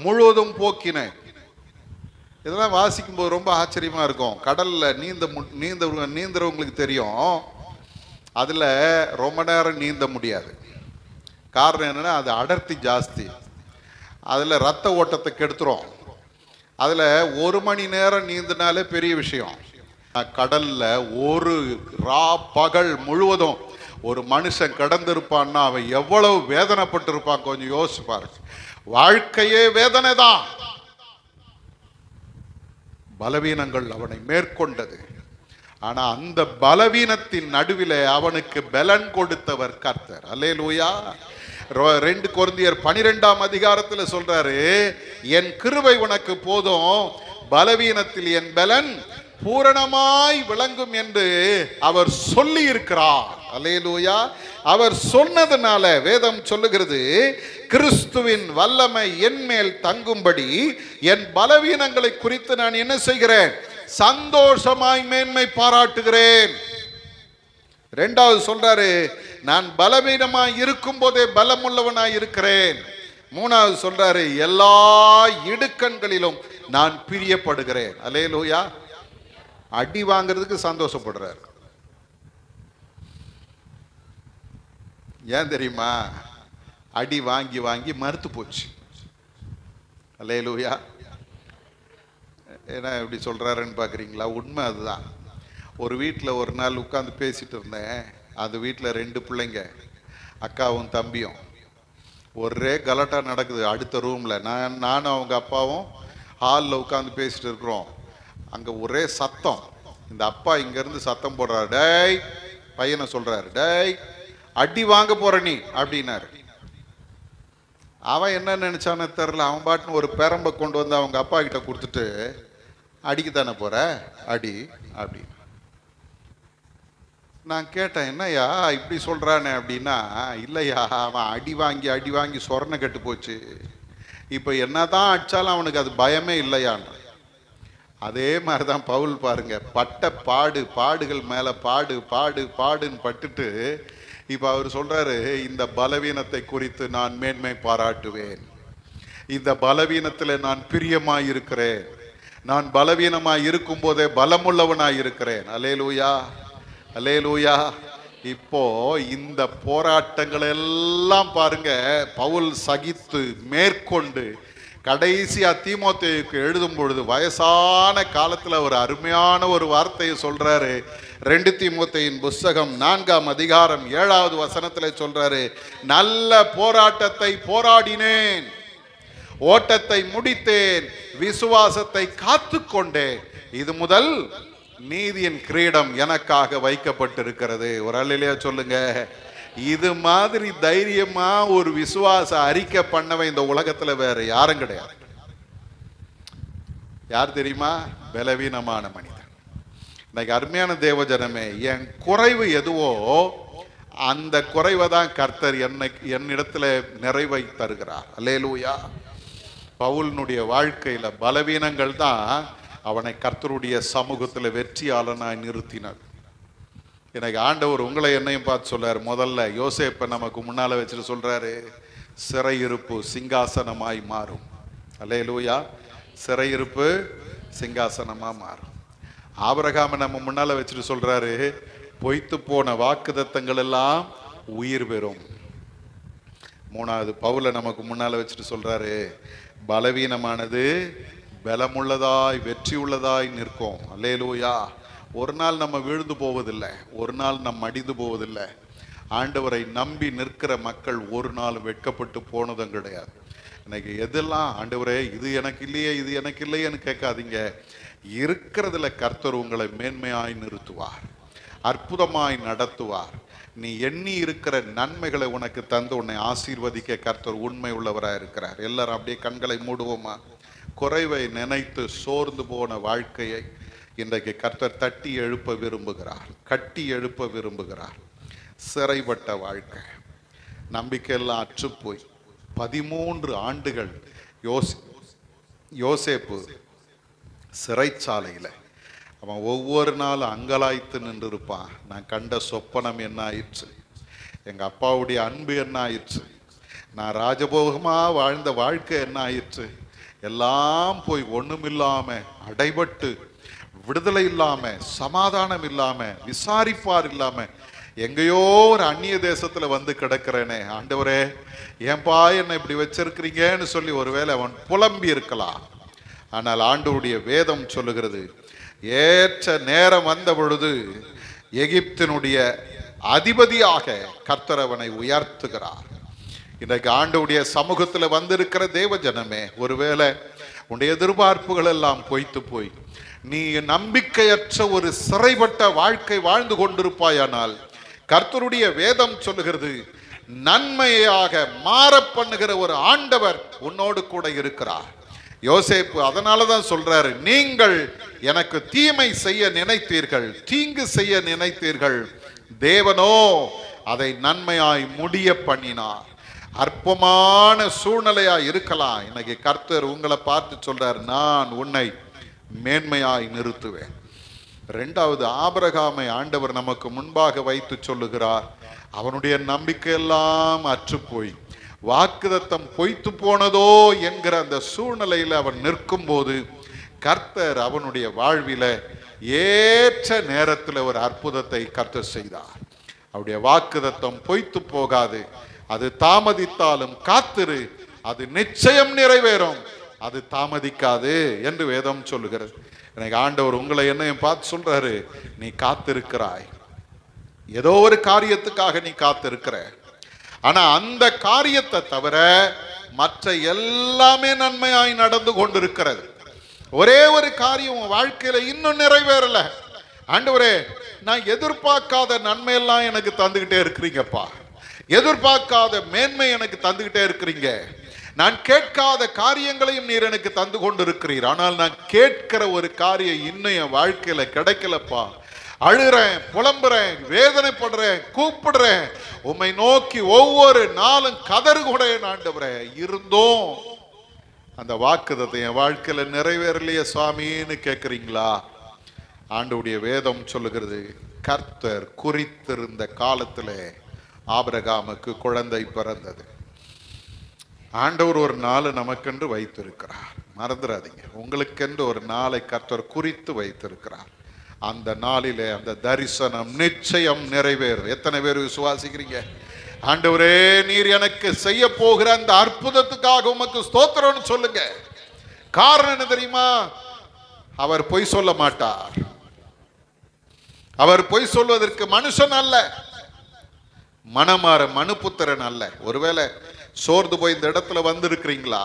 A: முழுவதும் போக்கினேன். இதெல்லாம் வாசிக்கும் போது ரொம்ப ஆச்சரியமா இருக்கும். கடல்ல நீந்தவங்களுக்கு தெரியும், அதுல ரொம்ப நேரம் நீந்த முடியாது. காரணம் என்னன்னா அது அடர்த்தி ஜாஸ்தி, அதுல ரத்த ஓட்டத்தை கெடுத்துரும். அதுல 1 மணி நேரம் நீந்தினாலே பெரிய விஷயம். கடல்ல ஒரு பகல் முழுவதும் ஒரு மனுஷன் கடந்திருப்பான்னா அவன் எவ்வளவு வேதனைப்பட்டிருப்பான் கொஞ்சம் யோசிச்சு பாருங்க. வாழ்க்கையே வேதனை தான். பலவீனங்கள் அவனை மேற்கொண்டது. ஆனா அந்த பலவீனத்தின் நடுவிலே அவனுக்கு பலன் கொடுத்தவர் கர்த்தர். அல்லேலூயா. 2 கொரிந்தியர் 12ஆம் அதிகாரத்தில் சொல்றாரு, என் கிருபை உனக்கு போதும், பலவீனத்தில் என் பலன் பூரணமாய் விளங்கும் என்று அவர் சொல்லி இருக்கிறார். அல்லேலூயா. அவர் சொன்னதுனால வேதம் சொல்லுகிறது, கிறிஸ்துவின் வல்லமை என் மேல் தங்கும்படி என் பலவீனங்களை குறித்து நான் என்ன செய்கிறேன்? சந்தோஷமாய் மேன்மை பாராட்டுகிறேன். 2வது சொல்றாரு, நான் பலவீனமாய் இருக்கும் போதே பலமுள்ளவனாய் இருக்கிறேன். 3வது சொல்றாரு, எல்லா இடுக்கண்களிலும் நான் பிரியப்படுகிறேன். அல்லேலூயா. அடி வாங்கிறதுக்கு சந்தோஷப்படுறாரு. ஏன் தெரியுமா? அடி வாங்கி வாங்கி மறுத்து போச்சு. அல்லேலூயா. ஏன்னா எப்படி சொல்றாருன்னு பார்க்குறீங்களா? உண்மை அதுதான். ஒரு வீட்டில் ஒரு நாள் உட்காந்து பேசிட்டு இருந்தேன். அந்த வீட்டில் 2 பிள்ளைங்க, அக்காவும் தம்பியும். ஒரே கலாட்டா நடக்குது அடுத்த ரூமில். நானும் அவங்க அப்பாவும் ஹாலில் உட்காந்து பேசிட்டு இருக்கிறோம். அங்கே ஒரே சத்தம். இந்த அப்பா இங்கேருந்து சத்தம் போடுறாரு, டேய், பையனை சொல்கிறாரு, டேய் அடி வாங்க போற நீ அப்படின்னாரு. அவன் என்ன நினைச்சான்னு தெரில. அவன் பாட்டுன்னு ஒரு பெரம்பை கொண்டு வந்து அவங்க அப்பா கிட்ட கொடுத்துட்டு, அடிக்க தானே போற, அடி அப்படின்னு. நான் கேட்டேன், என்னையா இப்படி சொல்றானே அப்படின்னா, இல்லையா அவன் அடி வாங்கி சொரணை கட்டு போச்சு. இப்போ என்னதான் அடிச்சாலும் அவனுக்கு அது பயமே இல்லையான்னு. அதே மாதிரி தான் பவுல் பாருங்க, பட்ட பாடுகள் மேல பாடுன்னு பட்டுட்டு இப்ப அவர் சொல்றாரு, இந்த பலவீனத்தை குறித்து நான் மேன்மை பாராட்டுவேன். இந்த பலவீனத்தில் நான் பிரியமாய் இருக்கிறேன். நான் பலவீனமாய் இருக்கும் போதே பலமுள்ளவனாய் இருக்கிறேன். அல்லேலூயா, அல்லேலூயா. இப்போ இந்த போராட்டங்கள் எல்லாம் பாருங்க பவுல் சகித்து மேற்கொண்டு கடைசியா தீமோத்தேயுக்கு எழுதும் பொழுது வயசான காலத்துல ஒரு அருமையான ஒரு வார்த்தையை சொல்றாரு. 2 தீமோத்தேயின் புஸ்தகம் 4ஆம் அதிகாரம் 7வது வசனத்துல சொல்றாரு, நல்ல போராட்டத்தை போராடினேன், ஓட்டத்தை முடித்தேன், விசுவாசத்தை காத்து கொண்டேன், இது முதல் நீதியின் கிரீடம் எனக்காக வைக்கப்பட்டிருக்கிறது. ஒரு அல்லேலூயா சொல்லுங்க. இது மாதிரி தைரியமா ஒரு விசுவாச அறிக்கை பண்ணவன் இந்த உலகத்துல வேற யாரும் கிடையாது. யார் தெரியுமா? பலவீனமான மனிதன். இன்னைக்கு அருமையான தேவஜனமே, என் குறைவு எதுவோ அந்த குறைவை தான் கர்த்தர் என்னிடத்துல நிறைவை தருகிறார். அல்லேலூயா. பவுலினுடைய வாழ்க்கையில பலவீனங்கள் தான் அவனை கர்த்தருடைய சமூகத்துல வெற்றியாளனாய் நிறுத்தினார். எனக்கு ஆண்டவர் உங்களை என்னையும் பார்த்து சொல்றாரு. முதல்ல யோசேப்பை நமக்கு முன்னால வச்சுட்டு சொல்றாரு, சிறையிருப்பு சிங்காசனமாய் மாறும். அல்லேலூயா. சிறையிருப்பு சிங்காசனமா மாறும். ஆபிரகாமை நம்ம முன்னால வச்சுட்டு சொல்றாரு, பொய்த்து போன வாக்குத்தத்தங்கள் எல்லாம் உயிர் பெறும். 3வது பவுலை நமக்கு முன்னால வச்சுட்டு சொல்றாரு, பலவீனமானது பலமுள்ளதாய் வெற்றி உள்ளதாய் நிற்கும். அல்லேலூயா. ஒரு நாள் நம்ம விழுந்து போவதில்லை, ஒரு நாள் நம்ம அடிந்து போவதில்லை. ஆண்டவரை நம்பி நிற்கிற மக்கள் ஒரு நாள் வெட்கப்பட்டு போனதும் கிடையாது. இன்னைக்கு எதெல்லாம் ஆண்டவரே இது எனக்கு இல்லையே, இது எனக்கு இல்லையேன்னு கேட்காதீங்க. இருக்கிறதுல கர்த்தர் உங்களை மேன்மையாய் நிறுத்துவார், அற்புதமாய் நடத்துவார். நீ எண்ணி இருக்கிற நன்மைகளை உனக்கு தந்து உன்னை ஆசீர்வதிக்க கர்த்தர் உண்மை உள்ளவராக இருக்கிறார். எல்லாரும் அப்படியே கண்களை மூடுவோமா? குறைவை நினைத்து சோர்ந்து போன வாழ்க்கையை இன்றைக்கு கர்த்தர் தட்டி எழுப்ப விரும்புகிறார், கட்டி எழுப்ப விரும்புகிறார். சிறைப்பட்ட வாழ்க்கை, நம்பிக்கையெல்லாம் அற்றுப்போய் 13 ஆண்டுகள் யோசேப்பு சிறைச்சாலையில் அவன் ஒவ்வொரு நாளும் அங்கலாய்த்து நின்று இருப்பான். நான் கண்ட சொப்பனம் என்ன ஆயிற்று, எங்கள் அப்பாவுடைய அன்பு என்ன ஆயிற்று, நான் ராஜபோகமாக வாழ்ந்த வாழ்க்கை என்ன ஆயிற்று, எல்லாம் போய் ஒண்ணுமில்லாம அடைபட்டு விடுதலை இல்லாம சமாதானம் இல்லாம விசாரிப்பார் இல்லாம எங்கேயோ ஒரு அந்நிய தேசத்துல வந்து கிடக்கிறேனே, ஆண்டவரே ஏன்பா என்ன இப்படி வச்சிருக்கிறீங்கன்னு சொல்லி ஒருவேளை அவன் புலம்பி இருக்கலாம். ஆனால் ஆண்டவருடைய வேதம் சொல்லுகிறது, ஏற்ற நேரம் வந்த பொழுது எகிப்தினுடைய அதிபதியாக கர்த்தர் அவனை உயர்த்துகிறார். இன்றைக்கு ஆண்டவருடைய சமூகத்துல வந்திருக்கிற தேவ ஜனமே, ஒருவேளை உன்னுடைய எதிர்பார்ப்புகள் எல்லாம் பொய்த்து போய் நீ நம்பிக்கையற்ற ஒரு சிறைப்பட்ட வாழ்க்கை வாழ்ந்து கொண்டிருப்பாயானால் கர்த்தருடைய வேதம் சொல்லுகிறது, நன்மையாக மாற பண்ணுகிற ஒரு ஆண்டவர் உன்னோடு கூட இருக்கிறார். யோசேப்பு அதனாலதான் சொல்றாரு, நீங்கள் எனக்கு தீமை செய்ய நினைத்தீர்கள், தீங்கு செய்ய நினைத்தீர்கள், தேவனோ அதை நன்மையாய் முடிய பண்ணினார். அற்பமான சூழ்நிலையா இருக்கலாம். இன்னைக்கு கர்த்தர் உங்களை பார்த்து சொல்றார், நான் உன்னை மேன்மையாய் நிறுத்துவேன். 2வது ஆபிரகாமை ஆண்டவர் நமக்கு முன்பாக வைத்து சொல்லுகிறார், அவனுடைய நம்பிக்கையெல்லாம் அற்றுப்போய் வாக்குத்தத்தம் பொய்த்து போனதோ என்கிற அந்த சூழ்நிலையில் அவன் நிற்கும் போது கர்த்தர் அவனுடைய வாழ்வில ஏற்ற நேரத்தில் ஒரு அற்புதத்தை கர்த்தர் செய்தார். அவருடைய வாக்குத்தத்தம் பொய்த்து போகாது. அது தாமதித்தாலும் காத்திரு, அது நிச்சயம் நிறைவேறும், அது தாமதிக்காது என்று வேதம் சொல்லுகிறது. எனக்கு ஆண்டவர் உங்களை என்னையும் பார்த்து சொல்றாரு, நீ காத்திருக்கிறாய், ஏதோ ஒரு காரியத்துக்காக நீ காத்திருக்கிற. ஆனா அந்த காரியத்தை தவிர மற்ற எல்லாமே நன்மையாய் நடந்து கொண்டிருக்கிறது. ஒரே ஒரு காரியம் உன் வாழ்க்கையில இன்னும் நிறைவேறல. ஆண்டவரே, நான் எதிர்பார்க்காத நன்மையெல்லாம் எனக்கு தந்துகிட்டே இருக்கிறீங்கப்பா, எதிர்பார்க்காத மேன்மை எனக்கு தந்துகிட்டே இருக்கிறீங்க, நான் கேட்காத காரியங்களையும் நீர் எனக்கு தந்து கொண்டு இருக்கிறீர். ஆனால் நான் கேட்கிற ஒரு காரியம் இன்னும் என் வாழ்க்கையில கிடைக்கலப்பா. அழுறேன், புலம்புறேன், வேதனைப்படுறேன், கூப்பிடுறேன், உம்மை நோக்கி ஒவ்வொரு நாளும் கதறு கூட ஆண்டவரே, இருந்தும் அந்த வாக்குத்தத்தம் என் வாழ்க்கையில நிறைவேறலையே சுவாமின்னு கேட்குறீங்களா? ஆண்டவருடைய வேதம் சொல்லுகிறது, கர்த்தர் குறித்திருந்த காலத்திலே ஆபிரகாமுக்கு குழந்தை பிறந்தது. ஆண்டவர் ஒரு நாள் நமக்கென்று வைத்திருக்கிறார், மறந்துடாதீங்க. உங்களுக்கென்று ஒரு நாளை கர்த்தர் குறித்து வைத்திருக்கிறார். அந்த நாளிலே அந்த தரிசனம் நிச்சயம் நிறைவேறும். எத்தனை பேர் விசுவாசிக்கிறீங்க? ஆண்டவரே, நீர் எனக்கு செய்ய போகிற அந்த அற்புதத்துக்காக உமக்கு ஸ்தோத்திரம்னு சொல்லுங்க. காரணம் என்ன தெரியுமா? அவர் பொய் சொல்ல மாட்டார். அவர் பொய் சொல்வதற்கு மனுஷன் அல்ல, மனமாற மனுபுத்திரன் அல்ல. ஒருவேளை சோர்ந்து போய் இந்த இடத்துல வந்திருக்கிறீங்களா?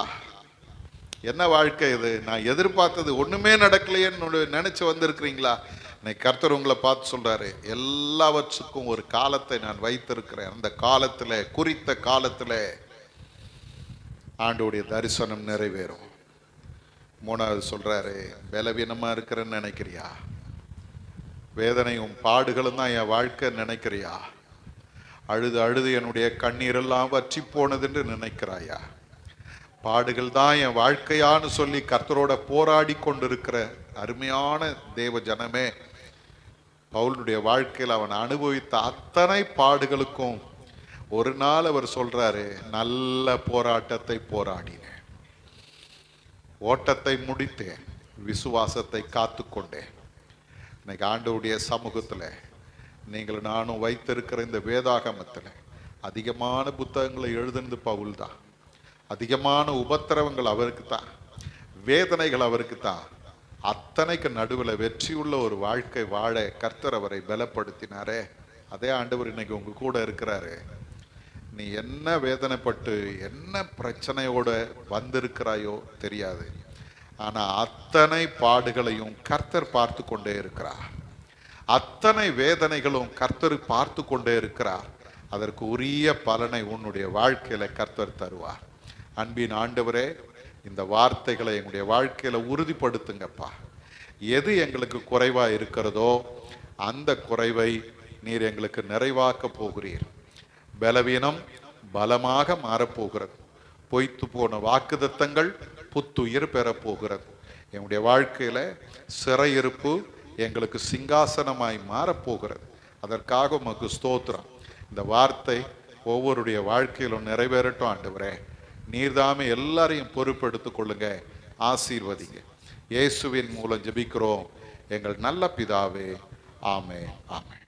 A: என்ன வாழ்க்கை இது, நான் எதிர்பார்த்தது ஒண்ணுமே நடக்கலையேன்னு நினைச்சு வந்திருக்கிறீங்களா? இன்னைக்கு கர்த்தர் உங்களை பார்த்து சொல்றாரு, எல்லாவற்றுக்கும் ஒரு காலத்தை நான் வைத்திருக்கிறேன். அந்த காலத்துல, குறித்த காலத்துல ஆண்டவருடைய தரிசனம் நிறைவேறும். மூணாவது சொல்றாரு, பலவீனமா இருக்கிறேன்னு நினைக்கிறியா? வேதனையும் பாடுகளும் தான் என் வாழ்க்கை நினைக்கிறியா? அழுது அழுது என்னுடைய கண்ணீரெல்லாம் வற்றி போனது என்று நினைக்கிறாயா? பாடுகள் தான் என் வாழ்க்கையான்னு சொல்லி கர்த்தரோட போராடி கொண்டிருக்கிற அருமையான தேவ ஜனமே, பவுலுடைய வாழ்க்கையில் அவன் அனுபவித்த அத்தனை பாடுகளுக்கும் ஒரு நாள் அவர் சொல்றாரு, நல்ல போராட்டத்தை போராடினேன், ஓட்டத்தை முடித்தேன், விசுவாசத்தை காத்து கொண்டேன். இன்னைக்கு ஆண்டவருடைய சமூகத்துல நீங்கள் நானும் வைத்திருக்கிற இந்த வேதாகமத்தில் அதிகமான புத்தகங்களை எழுதுனது பவுல் தான். அதிகமான உபத்திரவங்கள் அவருக்கு தான், வேதனைகள் அவருக்கு தான். அத்தனைக்கு நடுவில் வெற்றியுள்ள ஒரு வாழ்க்கை வாழ கர்த்தர் அவரை பலப்படுத்தினாரே. அதே ஆண்டவர் இன்னைக்கு உங்க கூட இருக்கிறாரு. நீ என்ன வேதனைப்பட்டு என்ன பிரச்சனையோட வந்திருக்கிறாயோ தெரியாது, ஆனா அத்தனை பாடுகளையும் கர்த்தர் பார்த்து கொண்டே இருக்கிறார். அத்தனை வேதனைகளும் கர்த்தர் பார்த்து கொண்டே இருக்கிறார். அதற்கு உரிய பலனை உன்னுடைய வாழ்க்கையில கர்த்தர் தருவார். அன்பின் ஆண்டவரே, இந்த வார்த்தைகளை எங்களுடைய வாழ்க்கையில உறுதிப்படுத்துங்கப்பா. எது எங்களுக்கு குறைவா இருக்கிறதோ அந்த குறைவை நீர் எங்களுக்கு நிறைவாக்க போகிறீர். பலவீனம் பலமாக மாறப்போகிறது. பொய்த்து போன வாக்குத்தத்தங்கள் புத்துயிர் பெறப்போகிறது. எங்களுடைய வாழ்க்கையில சிறையிருப்பு எங்களுக்கு சிங்காசனமாய் மாறப்போகிறது. அதற்காக உமக்கு ஸ்தோத்திரம். இந்த வார்த்தை ஒவ்வொருடைய வாழ்க்கையிலும் நிறைவேறட்டும் ஆண்டவரே. நீர்தாமே எல்லாரையும் பொறுப்பெடுத்துக் கொள்ளுங்க, ஆசீர்வதிங்க. இயேசுவின் மூலம் ஜெபிக்கிறோம் எங்கள் நல்ல பிதாவே. ஆமென், ஆமென்.